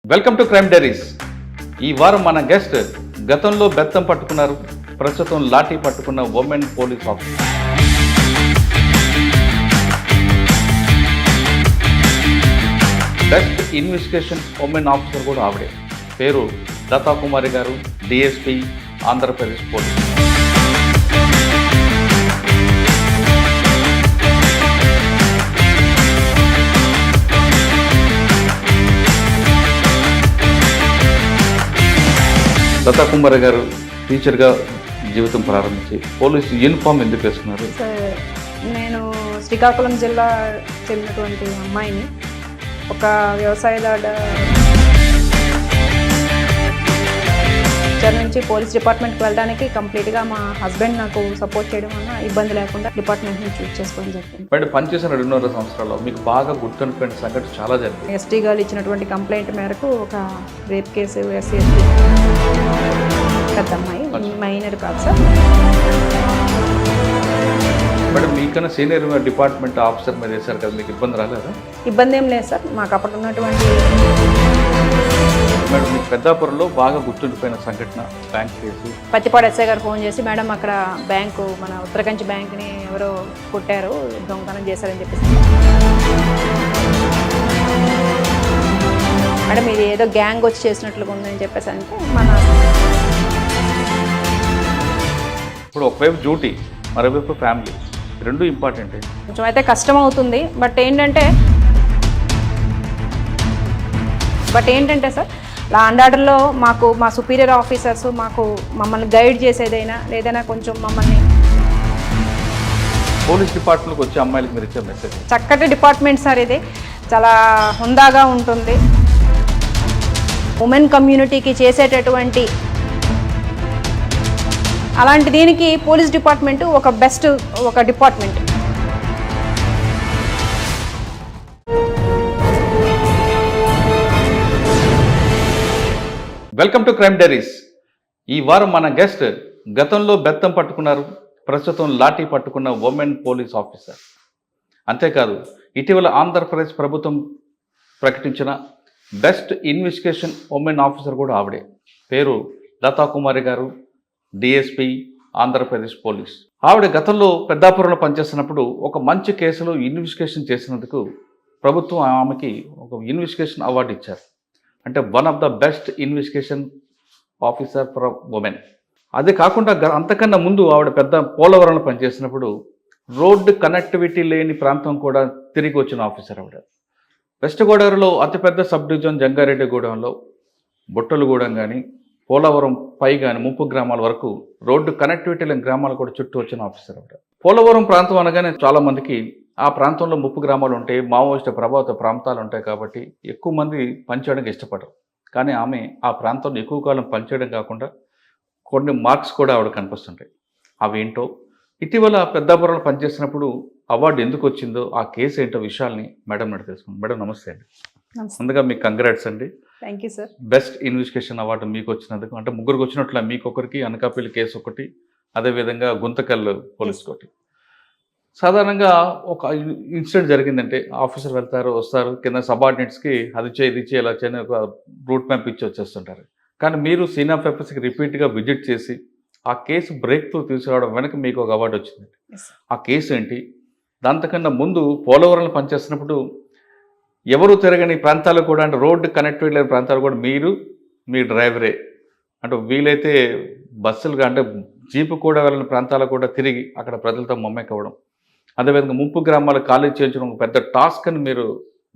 Welcome to crime diaries. ఈ వారం మన గెస్ట్ గతంలో బెత్తం పట్టుకున్నారు, ప్రస్తుతం లాఠీ పట్టుకున్న women police officer. Best investigation women officer కూడా ఆవిడే. పేరు లతా కుమారి గారు, డిఎస్పీ, ఆంధ్రప్రదేశ్ పోలీస్. లతా కుమారి గారు టీచర్గా జీవితం ప్రారంభించి పోలీసు యూనిఫామ్ ఎందుకు వేసుకున్నారు? సార్, నేను శ్రీకాకుళం జిల్లా చెందినటువంటి అమ్మాయిని. ఒక వ్యవసాయదారు నుంచి పోలీస్ డిపార్ట్మెంట్కి వెళ్ళడానికి కంప్లీట్గా మా హస్బెండ్ నాకు సపోర్ట్ చేయడం వల్ల ఇబ్బంది లేకుండా డిపార్ట్మెంట్ని చూస్ చేసుకోవడం జరిగింది. బట్ పనిచేసిన 2.5 సంవత్సరాల్లో మీకు బాగా గుర్తుండిపోయిన సంఘటన చాలా జరిగింది. ఎస్టీ గారు ఇచ్చినటువంటి కంప్లైంట్ మేరకు ఒక రేప్ కేసు, ఎస్సీ పెద్ద అమ్మాయి, మైనర్ కాదు సార్. మేడం, మీకన్నా సీనియర్ డిపార్ట్మెంట్ ఆఫీసర్ మీద వేశారు కదా, మీకు ఇబ్బంది రాలేదా? ఇబ్బంది ఏం లేదు సార్. మాకు అప్పుడు ఉన్నటువంటి మేడం, మీకు పెద్దాపురంలో బాగా గుర్తుండిపోయిన సంఘటన బ్యాంక్ కేసు. పత్తిపాడు ఎస్ఐ గారు ఫోన్ చేసి, మేడం అక్కడ బ్యాంకు, మన ఉత్తరకంచి బ్యాంక్ని ఎవరో కొట్టారు, దొంగతనం చేశారని చెప్పేసి. మేడం ఇది ఏదో గ్యాంగ్ వచ్చి చేసినట్లుగా ఉందని చెప్పేసి అంటే ఇప్పుడు ఒకవైపు డ్యూటీ, మరోవైపు ఫ్యామిలీ, రెండు ఇంపార్టెంట్. కొంచెం అయితే కష్టం అవుతుంది. బట్ ఏంటంటే సార్, లా అండ్ ఆర్డర్లో మాకు మా సుపీరియర్ ఆఫీసర్స్ మమ్మల్ని గైడ్ చేసేదైనా లేదైనా కొంచెం మమ్మల్ని పోలీస్ డిపార్ట్మెంట్కి వచ్చే అమ్మాయిలకు మీరు ఇచ్చే మెసేజ్? చక్కటి డిపార్ట్మెంట్ సార్ ఇది, చాలా హుందాగా ఉంటుంది. ఉమెన్ కమ్యూనిటీకి చేసేటటువంటి అలాంటి దీనికి పోలీస్ డిపార్ట్మెంట్ ఒక department. Welcome to crime diaries. ఈ వారం మన గెస్ట్ గతంలో బెత్తం పట్టుకున్నారు, ప్రస్తుతం లాఠీ పట్టుకున్న ఉమెన్ పోలీస్ ఆఫీసర్. అంతేకాదు, ఇటీవల ఆంధ్రప్రదేశ్ ప్రభుత్వం ప్రకటించిన బెస్ట్ ఇన్వెస్టిగేషన్ ఉమెన్ ఆఫీసర్ కూడా ఆవిడే. పేరు లతా కుమారి గారు, డిఎస్పీ, ఆంధ్రప్రదేశ్ పోలీస్. ఆవిడ గతంలో పెద్దాపురంలో పనిచేస్తున్నప్పుడు ఒక మంచి కేసులో ఇన్వెస్టిగేషన్ చేసినందుకు ప్రభుత్వం ఆమెకి ఒక ఇన్వెస్టిగేషన్ అవార్డు ఇచ్చారు. అంటే one of the best investigation officer for women. అదే కాకుండా అంతకన్నా ముందు ఆవిడ పోలవరంలో పనిచేసినప్పుడు రోడ్డు కనెక్టివిటీ లేని ప్రాంతం కూడా తిరిగి వచ్చిన ఆఫీసర్ ఆవిడ. వెస్ట్ గోదావరిలో అతిపెద్ద సబ్ డివిజన్ జంగారెడ్డిగూడెంలో, బుట్టలగూడెం కానీ, పోలవరం పై కానీ 30 గ్రామాల వరకు రోడ్డు కనెక్టివిటీ లేని గ్రామాలు కూడా చుట్టూ వచ్చిన ఆఫీసర్ ఆవిడ. పోలవరం ప్రాంతం అనగానే చాలామందికి ఆ ప్రాంతంలో 30 గ్రామాలు ఉంటాయి, మావోయిస్టు ప్రభావిత ప్రాంతాలు ఉంటాయి కాబట్టి ఎక్కువ మంది పనిచేయడానికి ఇష్టపడరు. కానీ ఆమె ఆ ప్రాంతంలో ఎక్కువ కాలం పనిచేయడం కాకుండా కొన్ని మార్క్స్ కూడా ఆవిడ కనిపిస్తుంటాయి. అవేంటో, ఇటీవల పెద్దాపురంలో పనిచేసినప్పుడు అవార్డు ఎందుకు వచ్చిందో, ఆ కేసు ఏంటో విషయాల్ని మేడం నడి తెలుసుకుందాం. మేడం నమస్తే అండి. ముందుగా మీకు కంగ్రాట్స్ అండి. Thank you sir. Best investigation award మీకు వచ్చినందుకు. అంటే ముగ్గురికి వచ్చినట్ల మీకు ఒకరికి, అనకాపల్లి కేసు ఒకటి, అదేవిధంగా గుంతకల్ పోలీస్ ఒకటి. సాధారణంగా ఒక ఇన్సిడెంట్ జరిగిందంటే ఆఫీసర్ వస్తారు కింద సబార్డినేట్స్కి అది చేయి ఇది చేయి ఇలా చేయని ఒక రూట్ మ్యాప్ ఇచ్చి వచ్చేస్తుంటారు. కానీ మీరు సీనియర్ ఆఫీసర్స్కి రిపీట్గా విజిట్ చేసి ఆ కేసు బ్రేక్ త్రూ తీసుకురావడం వెనక మీకు ఒక అవార్డు వచ్చింది. ఆ కేసు ఏంటి? దాంతకన్నా ముందు పోలవరంలో పనిచేస్తున్నప్పుడు ఎవరు తిరగని ప్రాంతాలు కూడా, అంటే రోడ్డు కనెక్టివిటీ లేని ప్రాంతాలు కూడా మీ డ్రైవరే, అంటే వీలైతే బస్సులుగా అంటే జీపు కూడా వెళ్ళిన ప్రాంతాలకు కూడా తిరిగి అక్కడ ప్రజలతో మమ్మకవ్వడం, అదేవిధంగా 30 గ్రామాలు ఖాళీ చేయించడం ఒక పెద్ద టాస్క్ అని మీరు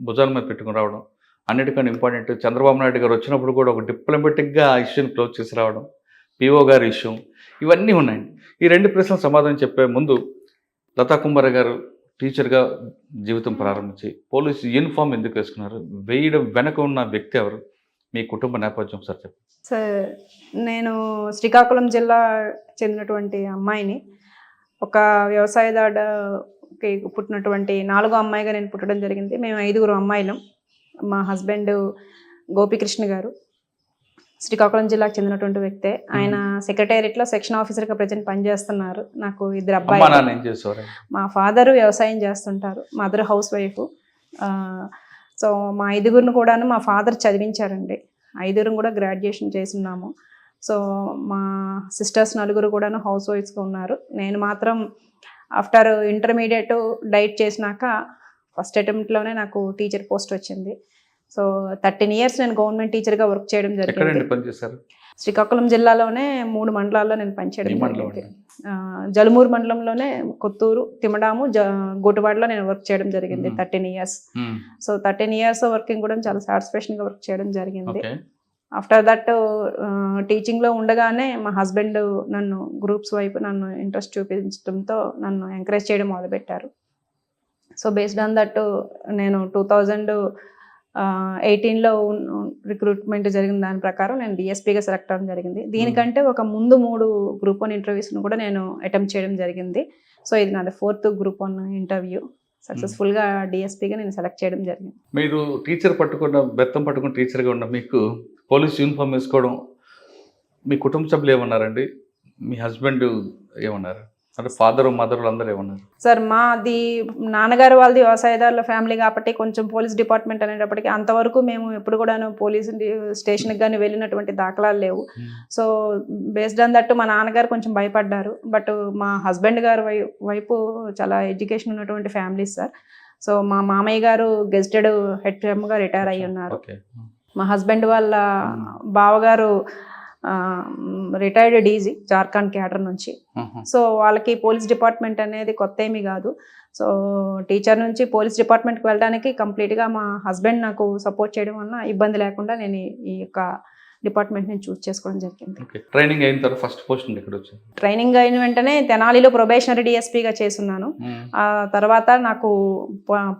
భుజాల మీద పెట్టుకుని రావడం. అన్నిటికన్నా ఇంపార్టెంట్, చంద్రబాబు నాయుడు గారు వచ్చినప్పుడు కూడా ఒక డిప్లొమాటిక్గా ఆ ఇష్యూని క్లోజ్ చేసి రావడం, పిఓ గారి ఇష్యూ, ఇవన్నీ ఉన్నాయండి. ఈ 2 ప్రశ్నలు సమాధానం చెప్పే ముందు, లతా కుమారి గారు టీచర్గా జీవితం ప్రారంభించి పోలీసు యూనిఫామ్ ఎందుకు వేసుకున్నారు? వేయడం వెనక ఉన్న వ్యక్తి ఎవరు? మీ కుటుంబ నేపథ్యం సార్ చెప్పండి. సార్, నేను శ్రీకాకుళం జిల్లా చెందినటువంటి అమ్మాయిని. ఒక వ్యవసాయదారుకి పుట్టినటువంటి 4వ అమ్మాయిగా నేను పుట్టడం జరిగింది. మేము 5 అమ్మాయిలం. మా హస్బెండ్ గోపికృష్ణ గారు శ్రీకాకుళం జిల్లాకు చెందినటువంటి వ్యక్తే. ఆయన సెక్రటేరియట్లో సెక్షన్ ఆఫీసర్గా ప్రజెంట్ పనిచేస్తున్నారు. నాకు 2 అబ్బాయిలు. మా ఫాదర్ వ్యవసాయం చేస్తుంటారు, మదర్ హౌస్ వైఫ్. సో మా 5గురిని కూడాను మా ఫాదర్ చదివించారండి. 5గురం కూడా గ్రాడ్యుయేషన్ చేస్తున్నాము. సో మా సిస్టర్స్ 4 కూడాను హౌస్ వైఫ్స్గా ఉన్నారు. నేను మాత్రం ఆఫ్టర్ ఇంటర్మీడియట్ డైట్ చేసినాక ఫస్ట్ అటెంప్ట్లోనే నాకు టీచర్ పోస్ట్ వచ్చింది. సో 13 years నేను గవర్నమెంట్ టీచర్గా వర్క్ చేయడం జరిగింది. ఎక్కడండి పనిచేశారు? శ్రీకాకుళం జిల్లాలోనే 3 మండలాల్లో నేను పనిచేయడం జరిగింది. జలుమూరు మండలంలోనే కొత్తూరు, తిమడాము, గోటువాడలో నేను వర్క్ చేయడం జరిగింది 13 years. సో 13 years వర్కింగ్ కూడా చాలా సాటిస్ఫాక్షన్గా వర్క్ చేయడం జరిగింది. ఆఫ్టర్ దట్ టీచింగ్లో ఉండగానే మా హస్బెండ్ నన్ను గ్రూప్స్ వైపు నన్ను ఇంట్రెస్ట్ చూపించడంతో నన్ను ఎంకరేజ్ చేయడం మొదలుపెట్టారు. సో బేస్డ్ ఆన్ దట్ నేను 2018లో రిక్రూట్మెంట్ జరిగిన దాని ప్రకారం నేను డిఎస్పీగా సెలెక్ట్ అవ్వడం జరిగింది. దీనికంటే ఒక ముందు 3 Group 1 ఇంటర్వ్యూస్ను కూడా నేను అటెంప్ట్ చేయడం జరిగింది. సో ఇది నాది 4th Group 1 ఇంటర్వ్యూ. సక్సెస్ఫుల్గా డిఎస్పీగా నేను సెలెక్ట్ చేయడం జరిగింది. మీరు టీచర్ బెత్తం పట్టుకున్న టీచర్గా ఉన్న మీకు పోలీస్ యూనిఫామ్ వేసుకోవడం మీ కుటుంబ సభ్యులు ఏమన్నారండి? మీ హస్బెండ్ ఏమన్నారు? అంటే ఫాదర్ మదర్ అందరూ ఏమన్నారు? సార్ మాది నాన్నగారు వాళ్ళది వ్యవసాయదారుల ఫ్యామిలీ కాబట్టి కొంచెం పోలీస్ డిపార్ట్మెంట్ అనేటప్పటికీ అంతవరకు మేము ఎప్పుడు కూడాను పోలీస్ స్టేషన్కి కానీ వెళ్ళినటువంటి దాఖలాలు లేవు. సో బేస్డ్ ఆన్ దట్ మా నాన్నగారు కొంచెం భయపడ్డారు. బట్ మా హస్బెండ్ గారు వైపు చాలా ఎడ్యుకేషన్ ఉన్నటువంటి ఫ్యామిలీస్ సార్. సో మా మామయ్య గారు గెజిటెడ్ హెడ్గా రిటైర్ అయ్యి ఉన్నారు. మా హస్బెండ్ వాళ్ళ బావగారు రిటైర్డ్ డీజీ జార్ఖండ్ క్యాడర్ నుంచి. సో వాళ్ళకి పోలీస్ డిపార్ట్మెంట్ అనేది కొత్త ఏమీ కాదు. సో టీచర్ నుంచి పోలీస్ డిపార్ట్మెంట్కి వెళ్ళడానికి కంప్లీట్గా మా హస్బెండ్ నాకు సపోర్ట్ చేయడం వల్ల ఇబ్బంది లేకుండా నేను ఈ యొక్క డిపార్ట్మెంట్ నేను చూస్ చేసుకోవడం జరిగింది. ట్రైనింగ్ అయిన తర్వాత ఫస్ట్ పోస్టింగ్ ఎక్కడ వచ్చింది? ట్రైనింగ్ అయిన వెంటనే తెనాలిలో ప్రొబేషనరీ డిఎస్పీగా చేస్తున్నాను. ఆ తర్వాత నాకు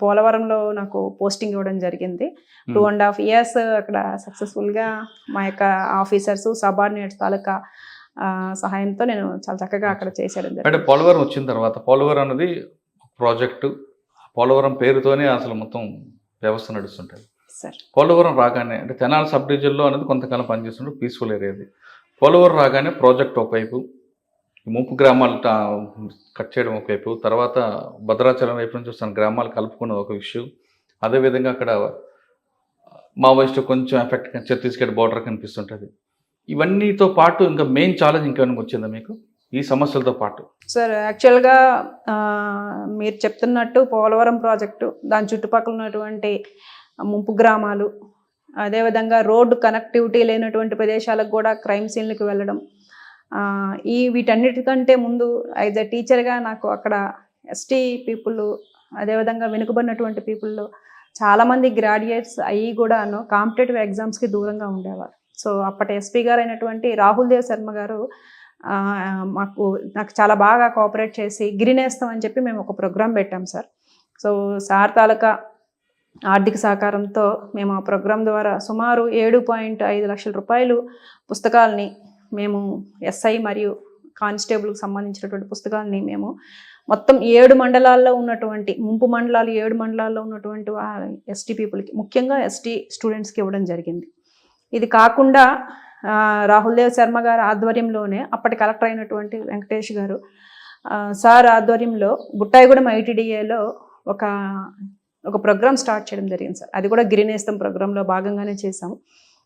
పోలవరంలో నాకు పోస్టింగ్ ఇవ్వడం జరిగింది. 2.5 years అక్కడ సక్సెస్ఫుల్గా మా యొక్క ఆఫీసర్స్ సబార్డినేట్స్ తాలూకా సహాయంతో నేను చాలా చక్కగా అక్కడ చేసేయడం జరిగింది. అంటే పోలవరం వచ్చిన తర్వాత పోలవరం అనేది ప్రాజెక్టు, పోలవరం పేరుతోనే అసలు మొత్తం వ్యవస్థ నడుస్తుంటుంది. పోలవరం రాగానే అంటే తెనాలి సబ్ డివిజన్లో అనేది కొంతకాలం పనిచేస్తుంటే పీస్ఫుల్ ఏరియాది. పోలవరం రాగానే ప్రాజెక్ట్ ఒకవైపు, ముంపు గ్రామాలు కట్ చేయడం ఒకవైపు, తర్వాత భద్రాచలం వైపు నుంచి వస్తున్న గ్రామాలు కలుపుకున్న ఒక ఇష్యూ, అదేవిధంగా అక్కడ మావోయిస్టు కొంచెం ఎఫెక్ట్ ఛత్తీస్గఢ్ బార్డర్ కనిపిస్తుంటుంది. ఇవన్నీతో పాటు ఇంకా మెయిన్ ఛాలెంజ్ ఇంకేమైనా వచ్చిందా మీకు ఈ సమస్యలతో పాటు? సార్ యాక్చువల్గా మీరు చెప్తున్నట్టు పోలవరం ప్రాజెక్టు, దాని చుట్టుపక్కల ఉన్నటువంటి ముంపు గ్రామాలు, అదేవిధంగా రోడ్డు కనెక్టివిటీ లేనటువంటి ప్రదేశాలకు కూడా క్రైమ్ సీన్లకు వెళ్ళడం, వీటన్నిటికంటే ముందు యాజ్ ఎ టీచర్గా నాకు అక్కడ ఎస్టీ పీపుల్, అదేవిధంగా వెనుకబడినటువంటి పీపుల్లో చాలామంది గ్రాడ్యుయేట్స్ అయ్యి కూడాను కాంపిటేటివ్ ఎగ్జామ్స్కి దూరంగా ఉండేవారు. సో అప్పటి ఎస్పీ గారు అయినటువంటి రాహుల్ దేవ్ శర్మ గారు నాకు చాలా బాగా కోఆపరేట్ చేసి గిరినేస్తం అని చెప్పి మేము ఒక ప్రోగ్రాం పెట్టాం సార్. సో సార్ తాలూకా ఆర్థిక సహకారంతో మేము ఆ ప్రోగ్రాం ద్వారా సుమారు 7.5 లక్షల రూపాయలు పుస్తకాలని మేము ఎస్ఐ మరియు కానిస్టేబుల్కి సంబంధించినటువంటి పుస్తకాలని మేము మొత్తం 7 మండలాల్లో ఉన్నటువంటి ముంపు మండలాలు 7 మండలాల్లో ఉన్నటువంటి ఎస్టీ పీపుల్కి, ముఖ్యంగా ఎస్టీ స్టూడెంట్స్కి ఇవ్వడం జరిగింది. ఇది కాకుండా రాహుల్ దేవ్ శర్మ గారి ఆధ్వర్యంలోనే అప్పటి కలెక్టర్ అయినటువంటి వెంకటేష్ గారు సార్ ఆధ్వర్యంలో బుట్టాయిగూడెం ఐటీడీఏలో ఒక ప్రోగ్రామ్ స్టార్ట్ చేయడం జరిగింది సార్. అది కూడా గిరినేస్తం ప్రోగ్రాంలో భాగంగానే చేసాము.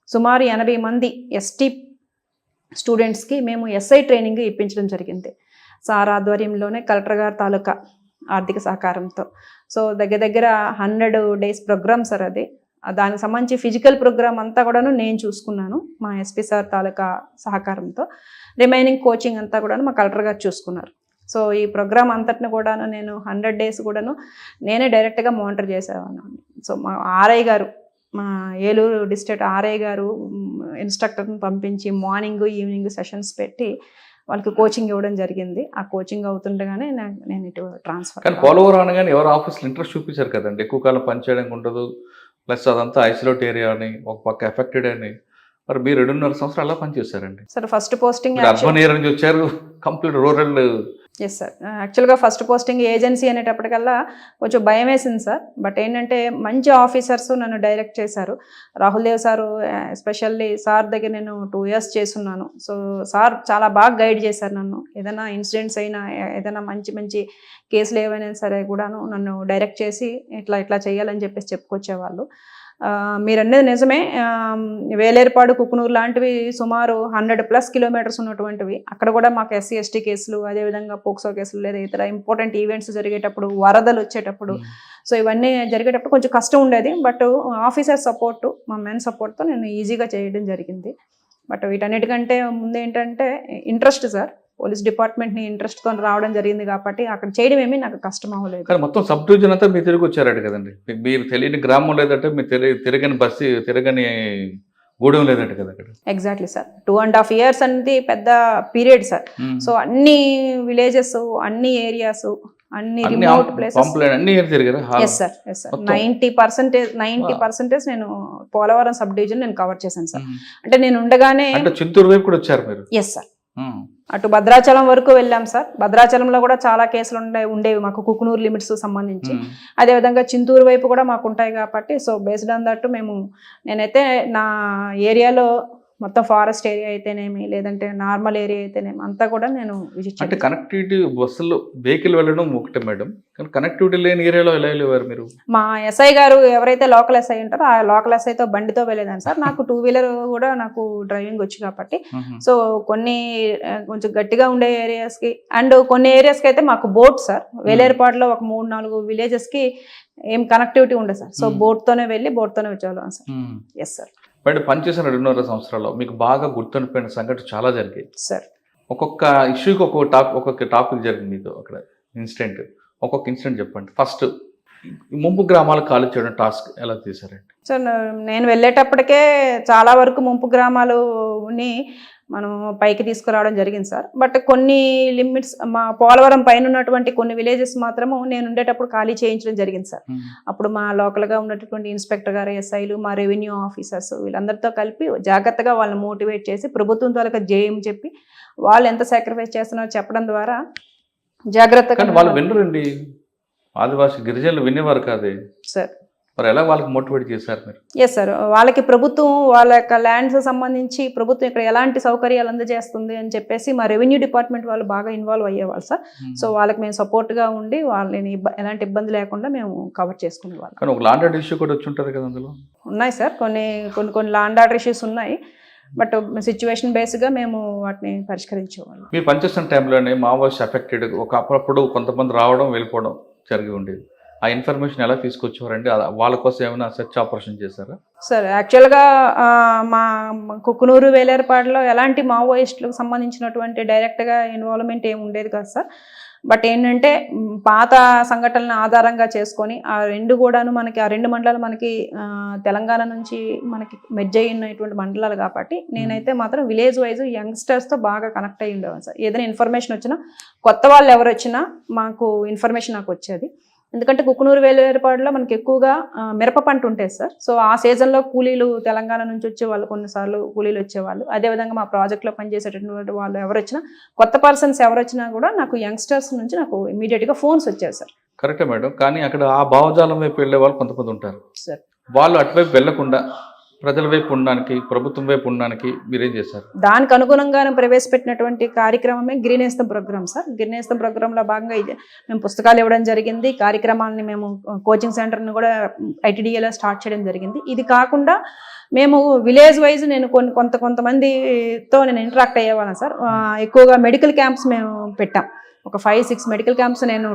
సుమారు 80 మంది ఎస్టీ స్టూడెంట్స్కి మేము ఎస్ఐ ట్రైనింగ్ ఇప్పించడం జరిగింది సార్ ఆధ్వర్యంలోనే, కలెక్టర్ గారి తాలూకా ఆర్థిక సహకారంతో. సో దగ్గర 100 days ప్రోగ్రామ్ సార్ అది. దానికి సంబంధించి ఫిజికల్ ప్రోగ్రామ్ అంతా కూడాను నేను చూసుకున్నాను మా ఎస్పీ సార్ తాలూకా సహకారంతో. రిమైనింగ్ కోచింగ్ అంతా కూడాను మా కలెక్టర్ గారు చూసుకున్నారు. సో ఈ ప్రోగ్రామ్ అంతటిని కూడాను నేను 100 days కూడాను నేనే డైరెక్ట్గా మానిటర్ చేసేవాను. సో మా ఆర్ఐ గారు, మా ఏలూరు డిస్ట్రిక్ట్ ఆర్ఐ గారు ఇన్స్ట్రక్టర్ని పంపించి మార్నింగ్ ఈవినింగ్ సెషన్స్ పెట్టి వాళ్ళకి కోచింగ్ ఇవ్వడం జరిగింది. ఆ కోచింగ్ అవుతుండగానే నేను ఇటు ట్రాన్స్ఫర్. కానీ పోలవరం అనగానే ఎవరు ఆఫీస్లో ఇంట్రెస్ట్ చూపించారు కదండి, ఎక్కువ కాలం పనిచేయడానికి ఉండదు, ప్లస్ అదంతా ఐసోలేట్ ఏరియా అని, ఒక పక్క ఎఫెక్టెడ్ అని. మరి మీరు 2.5 సంవత్సరాలు అలా పనిచేశారండి sir. First posting urban area నుంచి వచ్చారు, కంప్లీట్ రూరల్ ఎస్ సార్. యాక్చువల్గా ఫస్ట్ పోస్టింగ్ ఏజెన్సీ అనేటప్పటికల్లా కొంచెం భయం వేసింది సార్. బట్ ఏంటంటే మంచి ఆఫీసర్స్ నన్ను డైరెక్ట్ చేశారు. Rahul Dev sir especially sir దగ్గర నేను 2 years చేస్తున్నాను. సో సార్ చాలా బాగా గైడ్ చేశారు నన్ను. ఏదైనా ఇన్సిడెంట్స్ అయినా ఏదైనా మంచి మంచి కేసులు ఏవైనా సరే కూడాను నన్ను డైరెక్ట్ చేసి ఇట్లా ఇట్లా చేయాలని చెప్పేసి చెప్పుకొచ్చేవాళ్ళు. మీరన్నది నిజమే. వేలేరుపాడు, కుకునూరు లాంటివి సుమారు 100+ కిలోమీటర్స్ ఉన్నటువంటివి. అక్కడ కూడా మాకు SC ST కేసులు, అదేవిధంగా పోక్సో కేసులు లేదా ఇతర ఇంపార్టెంట్ ఈవెంట్స్ జరిగేటప్పుడు, వరదలు వచ్చేటప్పుడు, సో ఇవన్నీ జరిగేటప్పుడు కొంచెం కష్టం ఉండేది. బట్ ఆఫీసర్ సపోర్ట్, మా మెన్ సపోర్ట్తో నేను ఈజీగా చేయడం జరిగింది. బట్ వీటన్నిటికంటే ముందు ఏంటంటే ఇంట్రెస్ట్ సార్. పోలీస్ డిపార్ట్మెంట్ని ఇంట్రెస్ట్తో రావడం జరిగింది కాబట్టి అక్కడ చేయడం ఏమీ నాకు కష్టం అవ్వలేదు. కానీ మొత్తం సబ్ డివిజన్ అంతా మీరు తిరిగి వచ్చారట కదండి. మీరు తెలియని గ్రామం లేదంటే మీరు తిరగని బస్సు, తిరగని గూడెం లేదంట కదా అక్కడ. Exactly sir. 2.5 years అనేది పెద్ద పీరియడ్ సార్. సో అన్ని విలేజెస్, అన్ని ఏరియాస్, అన్ని రిమోట్ ప్లేసెస్ అన్ని తిరిగారా? Yes sir. 90% నేను పోలవరం సబ్ డివిజన్ నేను కవర్ చేశాను సార్. అంటే నేను ఉండగానే అంటే చింతూరు వైపు కూడా వచ్చారు మీరు? Yes sir. అటు భద్రాచలం వరకు వెళ్ళాం సార్. భద్రాచలంలో కూడా చాలా కేసులు ఉండేవి మాకు కుకునూరు లిమిట్స్ సంబంధించి. అదేవిధంగా చింతూరు వైపు కూడా మాకు ఉంటాయి కాబట్టి సో బేస్డ్ ఆన్ దట్ నేనైతే నా ఏరియాలో మొత్తం ఫారెస్ట్ ఏరియా అయితేనేమి, లేదంటే నార్మల్ ఏరియా అయితేనేమి అంతా కూడా నేను విజిట్. అంటే కనెక్టివిటీ బస్సులో వెహికల్ వెళ్ళడం ఒకటే మేడం, కానీ కనెక్టివిటీ లేని ఏరియాలో ఎలా వెళ్ళేవారు మీరు? మా ఎస్ఐ గారు ఎవరైతే లోకల్ ఎస్ఐ ఉంటారో ఆ లోకల్ ఎస్ఐతో బండితో వెళ్ళేదాన్ని సార్. నాకు 2-wheeler కూడా నాకు డ్రైవింగ్ వచ్చు కాబట్టి సో కొన్ని కొంచెం గట్టిగా ఉండే ఏరియాస్కి అండ్ కొన్ని ఏరియాస్కి అయితే మాకు బోట్ సార్. వేలేరుపాడులో ఒక 3-4 విలేజెస్కి ఏం కనెక్టివిటీ ఉండదు సార్. సో బోట్తోనే వెళ్ళి బోట్తోనే వచ్చేవాళ్ళం సార్. Yes sir. బట్ పనిచేసిన 2.5 సంవత్సరాల్లో మీకు బాగా గుర్తుండిపోయిన సంఘటన చాలా జరిగాయి సార్. ఒక్కొక్క ఇష్యూకి ఒక్కొక్క టాపిక్ జరిగింది మీతో అక్కడ ఇన్సిడెంట్. ఒక్కొక్క ఇన్సిడెంట్ చెప్పండి. ఫస్ట్ ముంపు గ్రామాలు ఖాళీ చేయడం టాస్క్ ఎలా తీసారండి? సార్ నేను వెళ్ళేటప్పటికే చాలా వరకు ముంపు గ్రామాలని మనం పైకి తీసుకురావడం జరిగింది సార్. బట్ కొన్ని లిమిట్స్ మా పోలవరం పైన ఉన్నటువంటి కొన్ని విలేజెస్ మాత్రము నేను ఉండేటప్పుడు ఖాళీ చేయించడం జరిగింది సార్. అప్పుడు మా లోకల్గా ఉన్నటువంటి ఇన్స్పెక్టర్ గారు, ఎస్ఐలు, మా రెవెన్యూ ఆఫీసర్స్ వీళ్ళందరితో కలిపి జాగ్రత్తగా వాళ్ళని మోటివేట్ చేసి ప్రభుత్వం తాలూకా జేఎం చెప్పి వాళ్ళు ఎంత సాక్రిఫైస్ చేస్తున్నారో చెప్పడం ద్వారా జాగ్రత్తగా. వాళ్ళు వినరండి, ఆదివాసీ గిరిజనులు వినేవారు కాదే సార్. మరి ఎలా వాళ్ళకి మోటివేట్ చేశారు మీరు? Yes sir. వాళ్ళకి ప్రభుత్వం వాళ్ళ యొక్క ల్యాండ్స్ సంబంధించి ప్రభుత్వం ఇక్కడ ఎలాంటి సౌకర్యాలు అందజేస్తుంది అని చెప్పేసి మా రెవెన్యూ డిపార్ట్మెంట్ వాళ్ళు బాగా ఇన్వాల్వ్ అయ్యేవాళ్ళు సార్. సో వాళ్ళకి మేము సపోర్ట్గా ఉండి వాళ్ళని ఎలాంటి ఇబ్బంది లేకుండా మేము కవర్ చేసుకునేవాళ్ళం. కానీ ఒక లాండ్ ఆర్డర్ ఇష్యూ కూడా వచ్చి ఉంటుంది కదా అందులో? ఉన్నాయి సార్. కొన్ని లాండ్ ఆర్డర్ ఇష్యూస్ ఉన్నాయి. బట్ సిచ్యువేషన్ బేస్గా మేము వాటిని పరిష్కరించేవాళ్ళం. మీరు పనిచేస్తున్న టైంలోనే మావోయిస్ట్ అఫెక్టెడ్ అప్పుడప్పుడు కొంతమంది రావడం వెళ్ళిపోవడం జరిగి ఉండేది. ఆ ఇన్ఫర్మేషన్ ఎలా తీసుకొచ్చేవారండి? వాళ్ళ కోసం ఏమైనా సెర్చ్ ఆపరేషన్ చేశారా? సార్ యాక్చువల్గా మా కుకునూరు, వేలేరుపాడులో ఎలాంటి మావోయిస్టులకు సంబంధించినటువంటి డైరెక్ట్గా ఇన్వాల్వ్మెంట్ ఏమి ఉండేది కాదు సార్. బట్ ఏంటంటే పాత సంఘటనలను ఆధారంగా చేసుకొని ఆ రెండు కూడాను మనకి ఆ 2 మండలాలు మనకి తెలంగాణ నుంచి మనకి మెర్జ్ అయినటువంటి మండలాలు కాబట్టి నేనైతే మాత్రం విలేజ్ వైజ్ యంగ్స్టర్స్తో బాగా కనెక్ట్ అయ్యి ఉండేవాను సార్. ఏదైనా ఇన్ఫర్మేషన్ వచ్చినా, కొత్త వాళ్ళు ఎవరు వచ్చినా మాకు ఇన్ఫర్మేషన్ నాకు వచ్చేది. ఎందుకంటే కుకునూరు, వేలేరుపాడులో మనకి ఎక్కువగా మిరప పంట ఉంటుంది సార్. సో ఆ సీజన్లో కూలీలు తెలంగాణ నుంచి వచ్చేవాళ్ళు, కొన్నిసార్లు కూలీలు వచ్చేవాళ్ళు. అదేవిధంగా మా ప్రాజెక్ట్లో పనిచేసేటటువంటి వాళ్ళు ఎవరు వచ్చినా, కొత్త పర్సన్స్ ఎవరు వచ్చినా కూడా నాకు యంగ్స్టర్స్ నుంచి నాకు ఇమీడియట్గా ఫోన్స్ వచ్చాయి సార్. కరెక్టే మేడం. కానీ అక్కడ ఆ భావజాలం వైపు వెళ్ళే వాళ్ళు కొంతమంది ఉంటారు సార్. వాళ్ళు అటువైపు వెళ్లకుండా ప్రజల వైపు ఉండడానికి, ప్రభుత్వం వైపు ఉండడానికి మీరేం చేశారు? దానికి అనుగుణంగానే ప్రవేశపెట్టినటువంటి కార్యక్రమమే గ్రీనేస్తం ప్రోగ్రామ్ సార్. గ్రీనేస్తం ప్రోగ్రాంలో భాగంగా మేము పుస్తకాలు ఇవ్వడం జరిగింది. కార్యక్రమాలని మేము కోచింగ్ సెంటర్ని కూడా ITDAలో స్టార్ట్ చేయడం జరిగింది. ఇది కాకుండా మేము విలేజ్ వైజ్ నేను కొంతమందితో నేను ఇంటరాక్ట్ అయ్యేవాళ్ళం సార్. ఎక్కువగా మెడికల్ క్యాంప్స్ మేము పెట్టాం. ఒక 5-6 మెడికల్ క్యాంప్స్ నేను